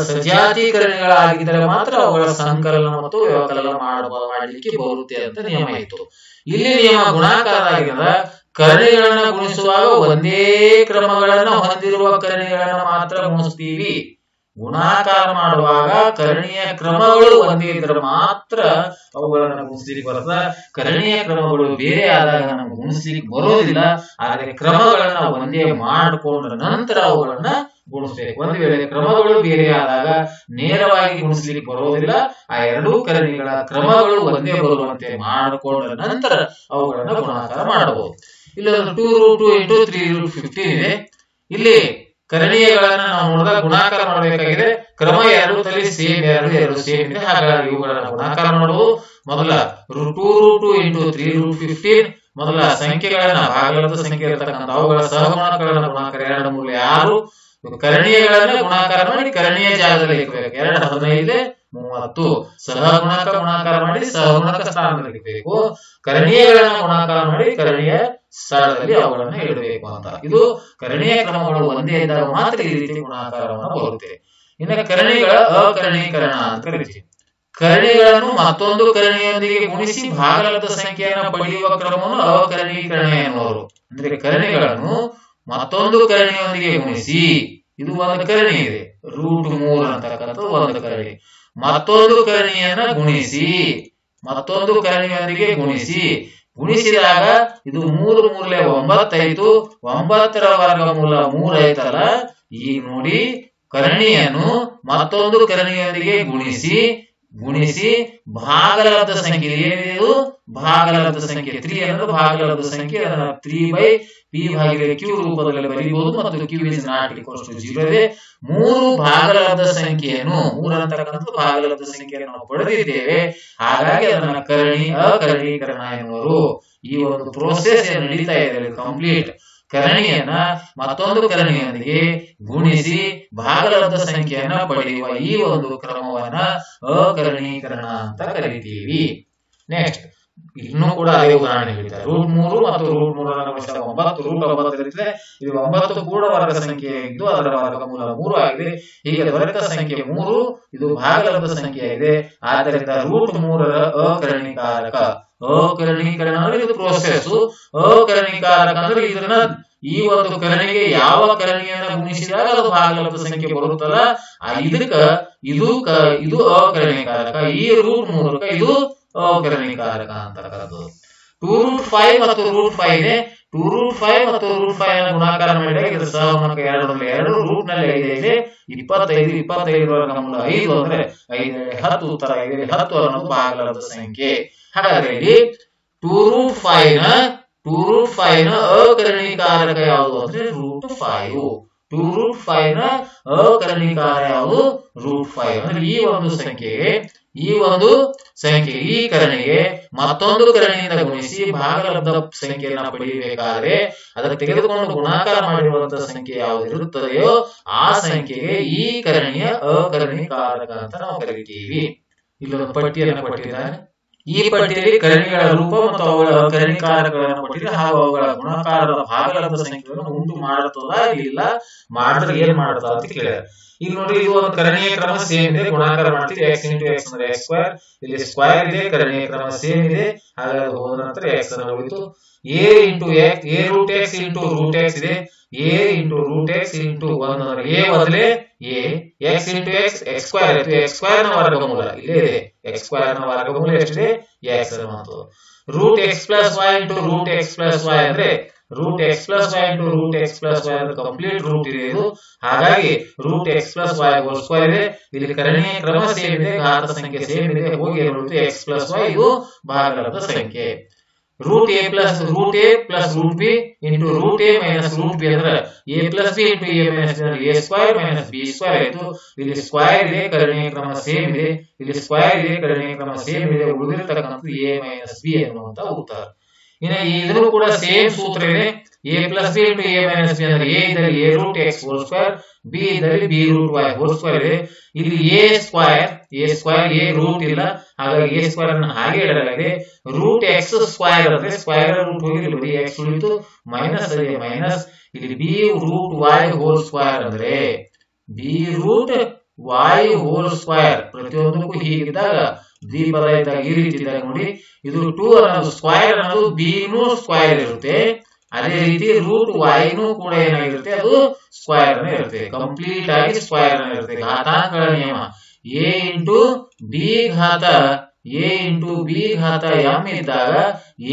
ಸಜಾತೀಕರಣಗಳಾಗಿದ್ದರೆ ಮಾತ್ರ ಅವುಗಳ ಸಂಕಲನ ಮತ್ತು ವ್ಯವಕಲನ ಮಾಡಲಿಕ್ಕೆ ಬರುತ್ತೆ ಅಂತ ನಿಯಮ ಇತ್ತು. ಇಲ್ಲಿ ನಿಯಮ ಗುಣಾಕಾರ ಆಗಿದೆ. ಕರ್ಣಿಗಳನ್ನ ಗುಣಿಸುವಾಗ ಒಂದೇ ಕ್ರಮಗಳನ್ನ ಹೊಂದಿರುವ ಕರ್ಣಿಗಳನ್ನ ಮಾತ್ರ ಗುಣಿಸ್ತೀವಿ. ಗುಣಾಕಾರ ಮಾಡುವಾಗ ಕರ್ಣೀಯ ಕ್ರಮಗಳು ಒಂದೇ ಇದ್ರೆ ಮಾತ್ರ ಅವುಗಳನ್ನ ಗುಣಿಸ್ಲಿಕ್ಕೆ ಬರ್ತದೆ. ಕರ್ಣೀಯ ಕ್ರಮಗಳು ಬೇರೆ ಆದಾಗ ನಮ್ಗೆ ಗುಣಿಸ್ಲಿಕ್ಕೆ ಬರೋದಿಲ್ಲ. ಆದ್ರೆ ಕ್ರಮಗಳನ್ನ ಒಂದೇ ಮಾಡಿಕೊಂಡ್ರ ನಂತರ ಅವುಗಳನ್ನ ಗುಣಿಸ್ಬೇಕು. ಒಂದು ವೇಳೆ ಕ್ರಮಗಳು ಬೇರೆ ಆದಾಗ ನೇರವಾಗಿ ಗುಣಿಸ್ಲಿಕ್ಕೆ ಬರೋದಿಲ್ಲ. ಆ ಎರಡೂ ಕರ್ಣಿಗಳ ಕ್ರಮಗಳು ಒಂದೇ ಬರುವಂತೆ ಮಾಡಿಕೊಂಡ್ರ ನಂತರ ಅವುಗಳನ್ನ ಗುಣಾಕಾರ ಮಾಡಬಹುದು. ಇಲ್ಲಿ 2√2 × 3√15 ಇದೆ. ಇಲ್ಲಿ ಕರ್ಣೀಯಗಳನ್ನ ನಾವು ನೋಡಿದಾಗ ಗುಣಾಕಾರ ಮಾಡಬೇಕಾಗಿದೆ. ಕ್ರಮ 2 ತಲೆ ಸೇಮ್, 2 ಸೇಮ್ ಇದೆ. ಹಾಗಾಗಿ ಇವುಗಳನ್ನ ಗುಣಾಕಾರ ಮಾಡುವುದು. ಮೊದಲ √2 ಇಂಟು 3√15 ಮೊದಲ ಸಂಖ್ಯೆಗಳನ್ನ ಭಾಗಲಬ್ಧ ಸಂಖ್ಯೆ ಇರತಕ್ಕಂಥ ಅವುಗಳ ಸಹಗುಣಕಗಳನ್ನ ಗುಣಾಕಾರ 2 3 6 ಕರ್ಣೀಯಗಳನ್ನ ಗುಣಾಕಾರ ಮಾಡಿ ಕರ್ಣೀಯ ಜಾಗದಲ್ಲಿ ಇಡಬೇಕು. 2 15 30 ಸಹಗುಣಕ ಗುಣಾಕಾರ ಮಾಡಿ ಸಹಗುಣಕ ಸ್ಥಾನದಲ್ಲಿ ಇಡಬೇಕು. ಕರ್ಣೀಯಗಳನ್ನ ಗುಣಾಕಾರ ಮಾಡಿ ಕರ್ಣೀಯ ಸ್ಥಳದಲ್ಲಿ ಅವುಗಳನ್ನ ಇಡಬೇಕು ಅಂತ. ಇದು ಕರ್ಣೀಯ ಕ್ರಮಗಳು ಒಂದೇ ಇದ್ದಾಗ ಮಾತ್ರ ಈ ರೀತಿ ಗುಣಾಕಾರವನ್ನು ಬರುತ್ತೆ. ಇನ್ನು ಕರ್ಣಿಗಳ ಅಕರ್ಣೀಕರಣ ಅಂತ ಕರಿತೀವಿ. ಕರ್ಣಿಗಳನ್ನು ಮತ್ತೊಂದು ಕರ್ಣಿಯೊಂದಿಗೆ ಗುಣಿಸಿ ಭಾಗಲಬ್ಧ ಸಂಖ್ಯೆಯನ್ನು ಪಡೆಯುವ ಕ್ರಮವನ್ನು ಅಕರ್ಣೀಕರಣ ಎನ್ನುವರು. ಅಂದ್ರೆ ಕರ್ಣಿಗಳನ್ನು ಮತ್ತೊಂದು ಕರ್ಣಿಯೊಂದಿಗೆ ಗುಣಿಸಿ, ಇದು ಒಂದು ಕರ್ಣಿ ಇದೆ, √3 ಅಂತಕ್ಕಂಥದ್ದು ಒಂದು ಕರ್ಣಿ. ಮತ್ತೊಂದು ಕರ್ಣಿಯನ್ನ ಗುಣಿಸಿ, ಮತ್ತೊಂದು ಕರ್ಣಿಯೊಂದಿಗೆ ಗುಣಿಸಿದಾಗ ಇದು 3 3 9 ಆಯ್ತು. 9ರ ವರ್ಗಮೂಲ 3 ಆಯ್ತಲ್ಲ. ಈಗ ನೋಡಿ, ಕರ್ಣಿಯನ್ನು ಮತ್ತೊಂದು ಕರ್ಣಿಯೊಂದಿಗೆ ಗುಣಿಸಿ ಭಾಗಲಬ್ಧ ಸಂಖ್ಯೆ ಏನಿದೆ, ಭಾಗಲಬ್ಧ ಸಂಖ್ಯೆ 3 ಅನ್ನೋದು ಭಾಗಲಬ್ಧ ಸಂಖ್ಯೆ. ಅದನ್ನ 3/p/q ರೂಪದಲ್ಲಿ ಬರೀಬಹುದು ಮತ್ತು q is not equals to 0 ಇದೆ. 3 ಭಾಗಲಬ್ಧ ಸಂಖ್ಯೆಯನ್ನು 3 ಅಂತಕ್ಕಂಥದ್ದು ಭಾಗಲಬ್ಧ ಸಂಖ್ಯೆಯನ್ನು ನಾವು ಪಡೆದಿದ್ದೇವೆ. ಹಾಗಾಗಿ ಅದನ್ನ ಅಕರ್ಣೀಕರಣ ಎನ್ನುವರು. ಈ ಒಂದು ಪ್ರೋಸೆಸ್ ನಡೀತಾ ಇದೆ ಕಂಪ್ಲೀಟ್. ಕರ್ಣಿಯನ್ನ ಮತ್ತೊಂದು ಕರ್ಣಿಯೊಂದಿಗೆ ಗುಣಿಸಿ ಭಾಗಲಬ್ಧ ಸಂಖ್ಯೆಯನ್ನ ಪಡೆಯುವ ಈ ಒಂದು ಕ್ರಮವನ್ನ ಅಕರ್ಣೀಕರಣ ಅಂತ ಕರಿತೀವಿ. ನೆಕ್ಸ್ಟ್ ಇನ್ನೂ ಕೂಡ ಅದೇ ಉದಾಹರಣೆ ಹೇಳಿದ್ದಾರೆ. √3 ಮತ್ತು √3 ಇರುತ್ತದೆ. ಇದು 9 ಕೂಡ ವರ್ಗ ಸಂಖ್ಯೆ ಇದ್ದು ಅದರ ವರ್ಗಮೂಲ 3 ಆಗಿದೆ. ಹೀಗೆ ದೊರೆತ ಸಂಖ್ಯೆ 3 ಇದು ಭಾಗಲಬ್ಧ ಸಂಖ್ಯೆ ಇದೆ. ಆದ್ದರಿಂದ √3ರ ಅಕರ್ಣೀಕರಣ ಅಂದ್ರೆ ಇದು ಪ್ರೋಸೆಸ್. ಅಕರ್ಣೀಕಾರಕ ಅಂದ್ರೆ ಇದನ್ನ ಈ ಒಂದು ಕರ್ಣಿಗೆ ಯಾವ ಕರ್ಣಿಯನ್ನ ಗುಣಿಸಿದಾಗ ಅದು ಭಾಗಲಬ್ಧ ಸಂಖ್ಯೆ ಬರುತ್ತಲ್ಲ, ಇದು ಅಕರ್ಣೀಕಾರಕ. ಈ √3 ಇದು ಅಕರ್ಣೀಕಾರಕ ಅಂತಕ್ಕಂಥದ್ದು. 2√5 ಮತ್ತು √5 ಇದೆ. 2√5 ಮತ್ತು √5 ಗುಣಾಕಾರ ಮಾಡಿದಾಗ ಇದರ ಸಹಗುಣಕ 2 ರೂಟ್ ನಲ್ಲಿ 5 ಇದೆ. 25 ವರ್ಗಮೂಲ 5 ಅಂದ್ರೆ 5 10 ಉತ್ತರ 5 10 ಅನ್ನೋದು ಭಾಗಲಬ್ಧ ಸಂಖ್ಯೆ. ಹಾಗಾದ್ರೆ ಇಲ್ಲಿ 2√5 ನ ಅಕರ್ಣೀಕಾರಕ ಯಾವುದು ಅಂದ್ರೆ √5. 2√5 ನ ಅಕರ್ಣೀಕಾರ ಯಾವುದು √5. ಅಂದ್ರೆ ಈ ಕರ್ಣಿಗೆ ಮತ್ತೊಂದು ಕರ್ಣಿಯಿಂದ ಗುಣಿಸಿ ಭಾಗಲಬ್ಧ ಸಂಖ್ಯೆಯನ್ನ ಪಡೆಯಬೇಕಾದ್ರೆ ಅದನ್ನು ತೆಗೆದುಕೊಂಡು ಗುಣಾಕಾರ ಮಾಡಿರುವಂತಹ ಸಂಖ್ಯೆ ಯಾವುದು ಇರುತ್ತದೆಯೋ ಆ ಸಂಖ್ಯೆಗೆ ಈ ಕರ್ಣಿಯ ಅಕರ್ಣೀಕಾರಕ ಅಂತ ನಾವು ಕರಿತೀವಿ. ಇಲ್ಲೊಂದು ಪಟ್ಟಿಯನ್ನು ಕೊಟ್ಟಿದ್ದಾರೆ. ಈ ಪಟ್ಟಿಯಲ್ಲಿ ಕರ್ಣಿಗಳ ರೂಪ ಮತ್ತು ಅವುಗಳ ಅಕರ್ಣೀಕಾರಕಗಳನ್ನು ಕೊಟ್ಟಿದೆ. ಹಾಗೂ ಅವುಗಳ ಗುಣಾಕಾರದ ಭಾಗಲಬ್ಧ ಸಂಖ್ಯೆಯನ್ನು ಉಂಟು ಮಾಡುತ್ತದ ಇಲ್ಲ ಮಾಡಿದ್ರೆ ಏನ್ ಮಾಡುತ್ತ ಅಂತ ಕೇಳಿದ್ದಾರೆ. ಈಗ ನೋಡ್ರಿ, ಇದು ಒಂದು ಕರ್ಣೀಯ ಕ್ರಮ ಸೇಮ್ ಇದೆ. ಗುಣಾಕಾರ ಮಾಡ್ತೀವಿ. x ಇಂಟು x ಅಂದ್ರೆ x². ಇಲ್ಲಿ ಸ್ಕ್ವೇರ್ ಇದೆ. ಕರ್ಣೀಯ ಕ್ರಮ ಸೇಮ್ ಇದೆ. ಹಾಗಾಗಿ ಹೋದ ನಂತರ x ಅನ್ನು ಉಳಿತು. a √x ಇಂಟು √x ಇದೆ. a ಇಂಟು √x ಇಂಟು 1 ಅಂದ್ರೆ a ಬದಲೇ a. x into x x² ಆಯ್ತು. x² ನ ವರ್ಗಮೂಲ ಇಲ್ಲೇ ಇದೆ. x² ನ ವರ್ಗಮೂಲ ಎಷ್ಟಿದೆ? x ಅನ್ನುವಂಥದ್ದು. √x+y ಇಂಟು √x+y ಅಂದ್ರೆ √x+y ಇಂಟು √x+y ಅಂದ್ರೆ ಕಂಪ್ಲೀಟ್ ರೂಟ್ ಇದೆ ಇದು. ಹಾಗಾಗಿ √x+y² ಇದೆ. ಇಲ್ಲಿ ಕರ್ಣೀಯ ಕ್ರಮ ಸೇಮ್ ಇದೆ, ಘಾತ ಸಂಖ್ಯೆ ಸೇಮ್ ಇದೆ. ಹೋಗಿ x+y ಇದು ಭಾಗಲಬ್ಧ ಸಂಖ್ಯೆ. √a plus √b into √a minus √b ಅಂದ್ರೆ a plus b into a minus a² minus b² ಆಯ್ತು. ಇಲ್ಲಿ ಸ್ಕ್ವೇರ್ ಇದೆ, ಕರ್ಣೀಯ ಕ್ರಮ ಸೇಮ್ ಇದೆ. ಇಲ್ಲಿ ಸ್ಕ್ವೇರ್ ಇದೆ, ಕರ್ಣೀಯ ಕ್ರಮ ಸೇಮ್ ಇದೆ. ಉಳಿದಿರತಕ್ಕಂಥದ್ದು a minus b ಅನ್ನುವಂತ ಉತ್ತರ. ಇನ್ನು ಇದನ್ನು ಕೂಡ ಸೇಮ್ ಸೂತ್ರ ಇದೆ. a plus b into a minus b ಅಂದ್ರೆ a ಇದ್ದಲ್ಲಿ a√x², b ಇದ್ದಲ್ಲಿ b√y² ಇದೆ. ಇಲ್ಲಿ a ರೂಟ್ ಇಲ್ಲ, ಹಾಗಾಗಿ a² ಅನ್ನು ಹಾಗೆ ಇಡಲಾಗಿದೆ. √x² ಅಂದ್ರೆ ಸ್ಕ್ವೇರ್ ರೂಟ್ ಹೋಗಿ ಬರೀ x ಉಳಿತು, ಮೈನಸ್ ಇದೆ ಮೈನಸ್. ಇಲ್ಲಿ b√y² ಅಂದ್ರೆ b√y² ಪ್ರತಿಯೊಂದಕ್ಕೂ ಹೀಗಿದ್ದಾಗ ದ್ವಿಪದ ಇದ್ದಾಗ ಈ ರೀತಿ ಇದ್ದಾಗ ನೋಡಿ, ಇದು 2 ಅನ್ನೋದು ಸ್ಕ್ವೇರ್ ಅನ್ನೋದು b ನೂ ಸ್ಕ್ವೇರ್ ಇರುತ್ತೆ. ಅದೇ ರೀತಿ √y ಕೂಡ ಏನಾಗಿರುತ್ತೆ, ಅದು ಸ್ಕ್ವೇರ್ ಇರುತ್ತೆ. ಕಂಪ್ಲೀಟ್ ಆಗಿ ಸ್ಕ್ವೇರ್ ಇರುತ್ತೆ. ಘಾತಾಂಕಗಳ ನಿಯಮ a ಇಂಟು b ಘಾತ m ಇದ್ದಾಗ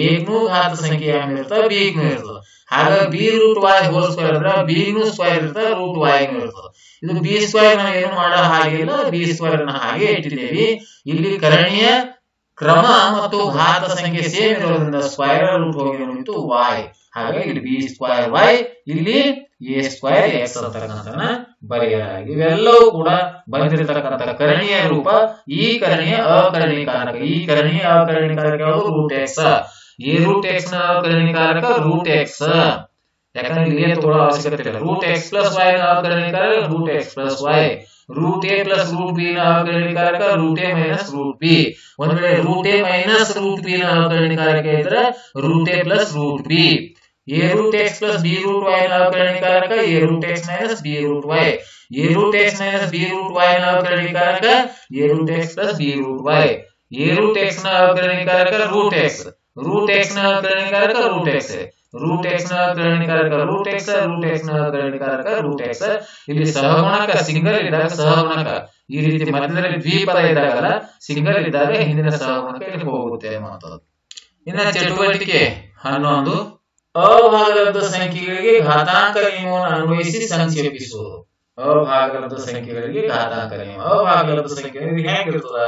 a ನೂ ಘಾತ ಸಂಖ್ಯೆ m ಇರ್ತದೆ, b ನೂ ಇರ್ತದೆ. ಹಾಗಾಗಿ b√y² ಅಂದ್ರೆ b ನೂ ಸ್ಕ್ವೇರ್ ಇರ್ತದೆ, √y ನೂ ಇರ್ತದೆ. ಇದು b² ಏನು ಮಾಡೋ ಹಾಗಿಲ್ಲ, b² ಹಾಗೆ ಇಟ್ಟಿದ್ದೇವೆ. ಇಲ್ಲಿ ಕರ್ಣೀಯ ಕ್ರಮ ಮತ್ತು ಘಾತ ಸಂಖ್ಯೆ ಸೇಮ್ ಇರೋದ್ರಿಂದ ಸ್ಕ್ವೇರ್ ರೂಟ್ ಹೋಗಿ ಉಳಿತು y. ಹಾಗಾಗಿ ಇಲ್ಲಿ ಬಿ ಸ್ಕ್ವೈರ್ ವೈ, ಇಲ್ಲಿ ಎ ಸ್ಕ್ವೈರ್ ಎಕ್ಸ್ ಅಂತಕ್ಕಂಥದ್ದನ್ನ ಬರೆಯಲಾಗಿದೆ. ಇವೆಲ್ಲವೂ ಕೂಡ ಬಂದಿರತಕ್ಕಂಥ ಕರ್ಣೀಯ ರೂಪ. ಈ ಕರ್ಣೀಯ ಅಕರ್ಣೀಕಾರಕ, ಈ ಕರ್ಣೀಯ ಅಕರ್ಣೀಕಾರಕ ಯಾವುದು? Root x. A root x ನ ಅಕರ್ಣೀಕಾರಕ ರೂಟ್ ಎಕ್ಸ್. ಯಾಕಂದ್ರೆ ಇಲ್ಲಿ ಏನು ತಗೊಳ್ಳೋ ಅವಶ್ಯಕತೆ ಇಲ್ಲ. ರೂಟ್ ಎಕ್ಸ್ ಪ್ಲಸ್ ವೈ ನ ಅಕರ್ಣೀಕಾರಕ root x plus y. Root a plus root b ನ ಅಕರ್ಣೀಕಾರಕ root a minus root b. ಒಂದ್ ವೇಳೆ root a minus root b ನ ಅಕರ್ಣೀಕಾರಕ ಇದ್ರೆ root a plus root b. A root x plus b root y ನ ಅಕರ್ಣೀಕಾರಕ a root x minus b root y. A root x minus b root y ನ ಅಕರ್ಣೀಕಾರಕ a root x plus b root y. A root x ನ ಅಕರ್ಣೀಕಾರಕ root X. Root x ನ ಅಕರ್ಣೀಕಾರಕ root X. Root x ನ ಅಕರ್ಣೀಕಾರಕ root X. Root x ನ ಅಕರ್ಣೀಕಾರಕ ರೂಟ್ ಎಕ್ಸ್. ಇಲ್ಲಿ ಸಹಗುಣಕ ಸಿಂಗಲ್ ಇದ್ದಾಗ ಸಹಗುಣಕ ಈ ರೀತಿ ಮಧ್ಯದಲ್ಲಿ ದ್ವಿಪದ ಇದ್ದಾಗಲ್ಲ, ಸಿಂಗಲ್ ಇದ್ದಾಗ ಹಿಂದಿನ ಸಹಗುಣಕ ಇಲ್ಲಿ ಹೋಗುತ್ತೆ ಅನ್ನುವಂಥದ್ದು. ಇನ್ನು ಚಟುವಟಿಕೆ 11 ಅಭಾಗಲಬ್ಧ ಸಂಖ್ಯೆಗಳಿಗೆ ಘಾತಾಂಕ ನಿಯಮವನ್ನು ಅನ್ವಯಿಸಿ ಸಂಕ್ಷೇಪಿಸುವುದು. ಅಭಾಗಲಬ್ಧ ಸಂಖ್ಯೆಗಳಿಗೆ ಘಾತಾಂಕ ನಿಯಮ. ಅಭಾಗಲಬ್ಧ ಸಂಖ್ಯೆ ಹೇಗಿರ್ತದ?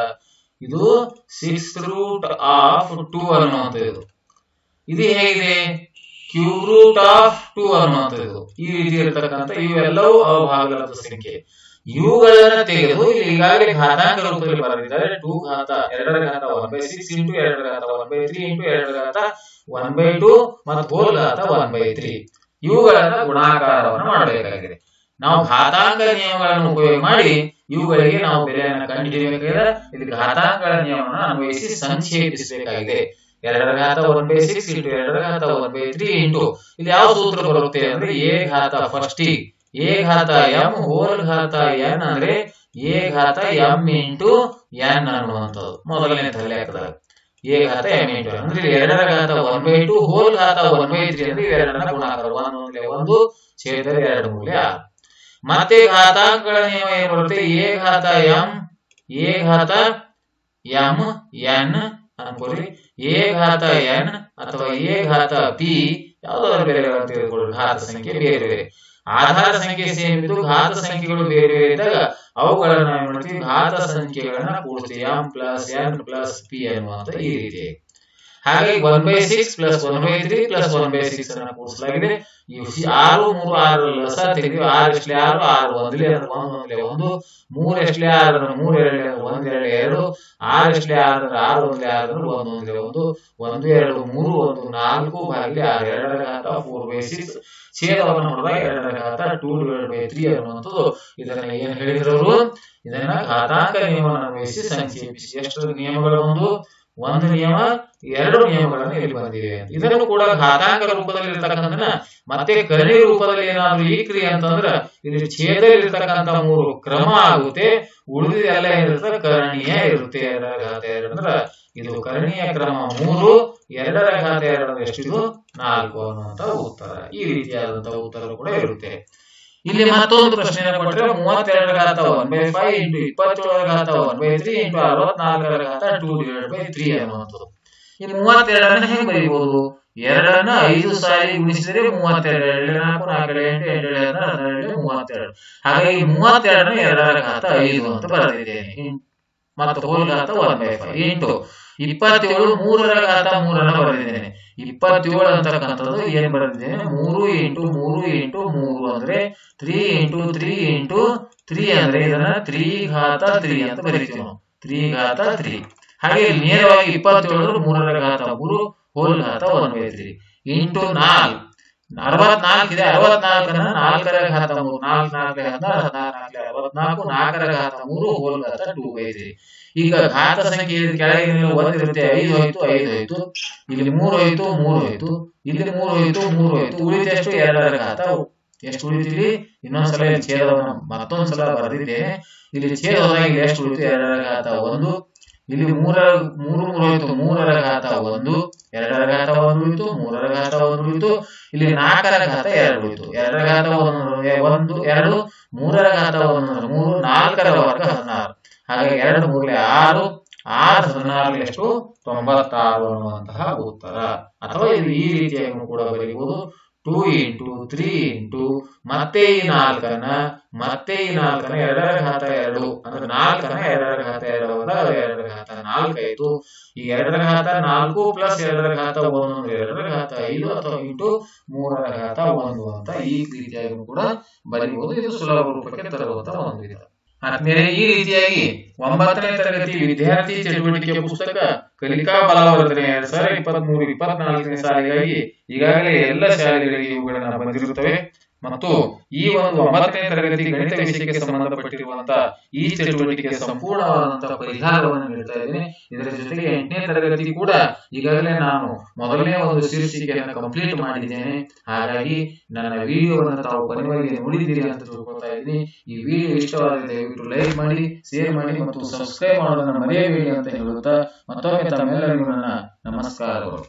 ಇದು 6th ರೂಟ್ ಆಫ್ 2 ಅನ್ನುವಂಥದ್ದು. ಇದು ಹೇಗಿದೆ? ಕ್ಯೂಬ್ ರೂಟ್ ಆಫ್ 2 ಅನ್ನುವಂಥದ್ದು. ಈ ರೀತಿ ಇರತಕ್ಕಂಥ ಇವೆಲ್ಲವೂ ಅಭಾಗಲಬ್ಧ ಸಂಖ್ಯೆ. ಇವುಗಳನ್ನ ತೆಗೆದು ಇಲ್ಲಿ ಈಗಾಗಲೇ ಘಾತಾಂಕ ರೂಪದಲ್ಲಿ ಬರೆದಿದ್ದಾರೆ. 2 ಘಾತ 2 ಘಾತ 1/6 ಇಂಟು 2 ಘಾತ 1/3 ಇಂಟು 2 ಘಾತ 1/2 ಮತ್ತು ಹೋಲ್ ಘಾತ 1/3. ಇವುಗಳನ್ನ ಗುಣಾಕಾರವನ್ನು ಮಾಡಬೇಕಾಗಿದೆ. ನಾವು ಘಾತಾಂಕ ನಿಯಮಗಳನ್ನು ಉಪಯೋಗ ಮಾಡಿ ಇವುಗಳಿಗೆ ನಾವು ಬೆಲೆಯನ್ನು ಕಂಡುಹಿಡಿಯಬೇಕಾಗಿದೆ. ಇಲ್ಲಿ ಘಾತಾಂಕಗಳ ನಿಯಮವನ್ನು ಅನ್ವಯಿಸಿ ಸಂಕ್ಷೇಪಿಸಬೇಕಾಗಿದೆ. 2 ಘಾತ 1/6 ಇಂಟು 2 ಘಾತ 1/3 ಇಂಟು ಇಲ್ಲಿ ಯಾವ ಸೂತ್ರ ಬರುತ್ತೆ ಅಂದ್ರೆ ಎ ಘಾತ ಫಸ್ಟ್ ಎ ಘಾತ ಎಂ ಹೋಲ್ ಘಾತ ಎನ್ ಅಂದ್ರೆ ಎ ಘಾತ ಎಂ ಇಂಟು ಎನ್ ಅನ್ನುವಂಥದ್ದು ಮೊದಲನೇ ಲೆಕ್ಕದಾಗ. ಎ ಘಾತ ಎಂ ಇಂಟು ಅಂದ್ರೆ 2 ಘಾತ 1/2 ಹೋಲ್ ಘಾತ 1/3 ಅಂದ್ರೆ ಇವೆರಡನ್ನ ಗುಣಾಕಾರ 1 ಛೇದ 2 ಮೂಲೆ 6. ಮತ್ತೆ ಘಾತಾಂಕಗಳ ನಿಯಮ ಏನು ಬರುತ್ತೆ? ಎ ಘಾತ ಎಂ ಎನ್ ಅನ್ಕೊಳ್ಳಿ, ಎ ಘಾತ ಎನ್ ಅಥವಾ ಎ ಘಾತ ಪಿ ಯಾವ್ದಾದ್ರು ಬೇರೆ ತೆಗೆದುಕೊಳ್ಳಿ. ಘಾತ ಸಂಖ್ಯೆ ಬೇರೆ ಬೇರೆ, ಆಧಾರ ಸಂಖ್ಯೆ ಸೇಮ್ ಇದ್ದು ಘಾತ ಸಂಖ್ಯೆಗಳು ಬೇರೆ ಬೇರೆ ಇದ್ದಾಗ ಅವುಗಳನ್ನ ನಾವು ಮಾಡ್ತೀವಿ, ಘಾತ ಸಂಖ್ಯೆಗಳನ್ನ ಕೂಡಿಸ್ತೀವಿ. M plus n plus p ಅನ್ನುವಂತ ಈ ರೀತಿ. ಹಾಗೆ 1/6 ಪ್ಲಸ್ 1/3 ಪ್ಲಸ್ 1/6 ಅನ್ನ ಕೂಡಿಸಲಾಗಿದೆ. 6 3 6 ಲಸ ತೆಗೆದು 6 ಎಷ್ಟಲೆ 6 6 ಒಂದಲೇ 1 1 3 ಎಷ್ಟಲೆ 6 3 2 1 2 2 6 ಎಷ್ಟಲೆ 6 6 1 6 1 1 1 1 2 3 1 4 ಭಾಗಿಲೆ 6 2 ಘಾತ 4/6 ಛೇದವನ್ನು ಮಾಡಿದಾಗ 2 ಘಾತ 2/3 ಅನ್ನುವಂಥದ್ದು. ಇದನ್ನ ಏನ್ ಹೇಳಿದ್ರು? ಇದನ್ನ ಘಾತಾಂಕ ನಿಯಮವನ್ನು ಅನ್ವಯಿಸಿ ಸಂಕ್ಷೇಪಿಸಿ. ಎಷ್ಟು ನಿಯಮಗಳು? ಒಂದು ನಿಯಮ 2 ನಿಯಮಗಳನ್ನು ಇಲ್ಲಿ ಬಂದಿವೆ. ಇದನ್ನು ಕೂಡ ಘಾತಾಂಕ ರೂಪದಲ್ಲಿ ಇರ್ತಕ್ಕಂಥದನ್ನ ಮತ್ತೆ ಕರ್ಣೀಯ ರೂಪದಲ್ಲಿ ಏನಾದ್ರು ಈ ಕ್ರಿಯೆ ಅಂತಂದ್ರ ಇಲ್ಲಿ ಛೇದದಲ್ಲಿರ್ತಕ್ಕಂಥ 3 ಕ್ರಮ ಆಗುತ್ತೆ, ಉಳಿದಿದೆಲ್ಲ ಏನಿರ್ತದೆ ಕರ್ಣೀಯ ಇರುತ್ತೆ. 2 ಘಾತ 2 ಅಂದ್ರ ಇದು ಕರ್ಣೀಯ ಕ್ರಮ 3, 2 ಘಾತ 2 ಎಷ್ಟಿದು 4 ಅನ್ನುವಂತ ಉತ್ತರ. ಈ ರೀತಿಯಾದಂತಹ ಉತ್ತರ ಕೂಡ ಇರುತ್ತೆ. ಇಲ್ಲಿ ಮತ್ತೊಂದು ಪ್ರಶ್ನೆ ಕೊಟ್ಟರೆ 32 ಘಾತ 1/5 ಇಂಟು 27 ಘಾತ 1/3 ಇಂಟು 64 ಘಾತ 2/3 ಅನ್ನುವಂಥದ್ದು. ಈ 32 ಹೆಂಗ್ ಬರೀಬಹುದು? 2 5 ಸಾರಿ ಗುಣಿಸಿದರೆ 32, 4 4 8 8 32. ಹಾಗಾಗಿ 32 2 ಘಾತ 5 ಅಂತ ಬರೆದಿದ್ದೇನೆ. ಮತ್ತು ಹೋಲ್ ಘಾತ 1/5 ಇಂಟು 27 3 ಘಾತ 3 ಬರೆದಿದ್ದೇನೆ. 27 ಅಂತಕ್ಕಂಥದ್ದು ಏನ್ ಬರೆದಿದ್ದೇನೆ? 3 ಇಂಟು 3 ಇಂಟು 3 ಅಂದ್ರೆ 3 ಇಂಟು 3 ಇಂಟು 3 ಅಂದ್ರೆ ಇದನ್ನ 3 ಘಾತ 3 ಅಂತ ಬರೀತೀವಿ ನಾವು. 3 ಘಾತ 3. ಹಾಗೆ ನೇರವಾಗಿ 27 3 ಘಾತ 3 ಹೋಲ್ ಘಾತ 1/3 ಇಂಟು 4 64 ಇದೆ. 64 4 ಘಾತ 3 4 4 14 64 4 ಘಾತ 3 ಹೋಲ್ ಘಾತ 2/3. ಈಗ ಘಾತ ಸಂಖ್ಯೆ ಕೆಳಗಿನ 1 ಇರುತ್ತೆ, 5 ಹೋಯ್ತು 5 ಹೋಯ್ತು, ಇಲ್ಲಿ 3 ಹೋಯ್ತು 3 ಹೋಯ್ತು, ಇಲ್ಲಿ 3 ಹೋಯ್ತು 3 ಹೋಯ್ತು, ಉಳಿದೆಷ್ಟು 2 ಘಾತ. ಎಷ್ಟು ಉಳಿತೀವಿ? ಇನ್ನೊಂದ್ಸಲ ಇಲ್ಲಿ ಛೇದವನ್ನು ಮತ್ತೊಂದ್ಸಲ ಬರೆದಿದ್ದೇನೆ. ಇಲ್ಲಿ ಛೇದ ಹೋದಾಗ ಇಲ್ಲಿ ಎಷ್ಟು ಉಳಿತು? 2 ಘಾತ 1. ಇಲ್ಲಿ 3 ಹೋಯ್ತು 3 ಘಾತ 1, 2 ಘಾತ 1 ಉಳಿತು, 3 ಘಾತ 1 ಉಳಿತು, ಇಲ್ಲಿ 4 ಘಾತ 2 ಉಳಿತು. 2 ಘಾತ 1 2 3 ಘಾತ 1 3 4 ವರ್ಗ 16. ಹಾಗೆ 2 3 6 6 16 ಎಷ್ಟು? 96 ಅನ್ನುವಂತಹ ಉತ್ತರ. ಅಥವಾ ಇದು ಈ ರೀತಿಯಾಗಿ ಕೂಡ ಬರೀಬಹುದು. 2 ಇಂಟು 3 ಇಂಟು ಮತ್ತೆ ಈ 4ನ್ನ 2 ಅಂದ್ರೆ 4ನ್ನ 2 ಅದು 2 ಆಯ್ತು. ಈ 2 ಪ್ಲಸ್ 2 5 ಅಥವಾ ಇಂಟು 3 ಅಂತ ಈ ರೀತಿಯಾಗಿ ಕೂಡ ಬರೀಬಹುದು. ಇದು ಸುಲಭ ರೂಪಕ್ಕೆ ತರುವಂತ ಒಂದು ವಿಧ. ಆದ್ಮೇಲೆ ಈ ರೀತಿಯಾಗಿ 9ನೇ ತರಗತಿ ವಿದ್ಯಾರ್ಥಿ ಚಟುವಟಿಕೆ ಪುಸ್ತಕ ಕಲಿಕಾ ಬಲವರ್ಧನೆ 2023-24ನೇ ಸಾಲಿಗಾಗಿ ಈಗಾಗಲೇ ಎಲ್ಲ ಶಾಲೆಗಳಿಗೆ ಇವುಗಳನ್ನ ಬಂದಿರುತ್ತವೆ. ಮತ್ತು ಈ ಒಂದು 9ನೇ ತರಗತಿ ಗಣಿತ ವಿಷಯಕ್ಕೆ ಸಂಬಂಧಪಟ್ಟಿರುವಂತಹ ಈ ಚಟುವಟಿಕೆಗೆ ಸಂಪೂರ್ಣವಾದಂತಹ ಪರಿಹಾರವನ್ನು ನೀಡ್ತಾ ಇದ್ದೇನೆ. ಇದರ ಜೊತೆಗೆ 8ನೇ ತರಗತಿ ಕೂಡ ಈಗಾಗಲೇ ನಾನು ಮೊದಲನೇ ಒಂದು ಶೀರ್ಷಿಕೆಯನ್ನು ಕಂಪ್ಲೀಟ್ ಮಾಡಿದ್ದೇನೆ. ಹಾಗಾಗಿ ನನ್ನ ವಿಡಿಯೋವನ್ನು ತಾವು ಕೊನೆವರೆಗೆ ನೋಡಿದ್ದೀರಿ ಅಂತ ತಿಳ್ಕೊಳ್ತಾ ಇದ್ದೀನಿ. ಈ ವಿಡಿಯೋ ಇಷ್ಟವಾದರೆ ದಯವಿಟ್ಟು ಲೈಕ್ ಮಾಡಿ, ಶೇರ್ ಮಾಡಿ ಮತ್ತು ಸಬ್ಸ್ಕ್ರೈಬ್ ಮಾಡೋದನ್ನು ಮರೆಯಬೇಡಿ ಅಂತ ಹೇಳುತ್ತಾ ಮತ್ತೊಮ್ಮೆ ತಮ್ಮೆಲ್ಲರಿಗೂ ನನ್ನ ನಮಸ್ಕಾರಗಳು.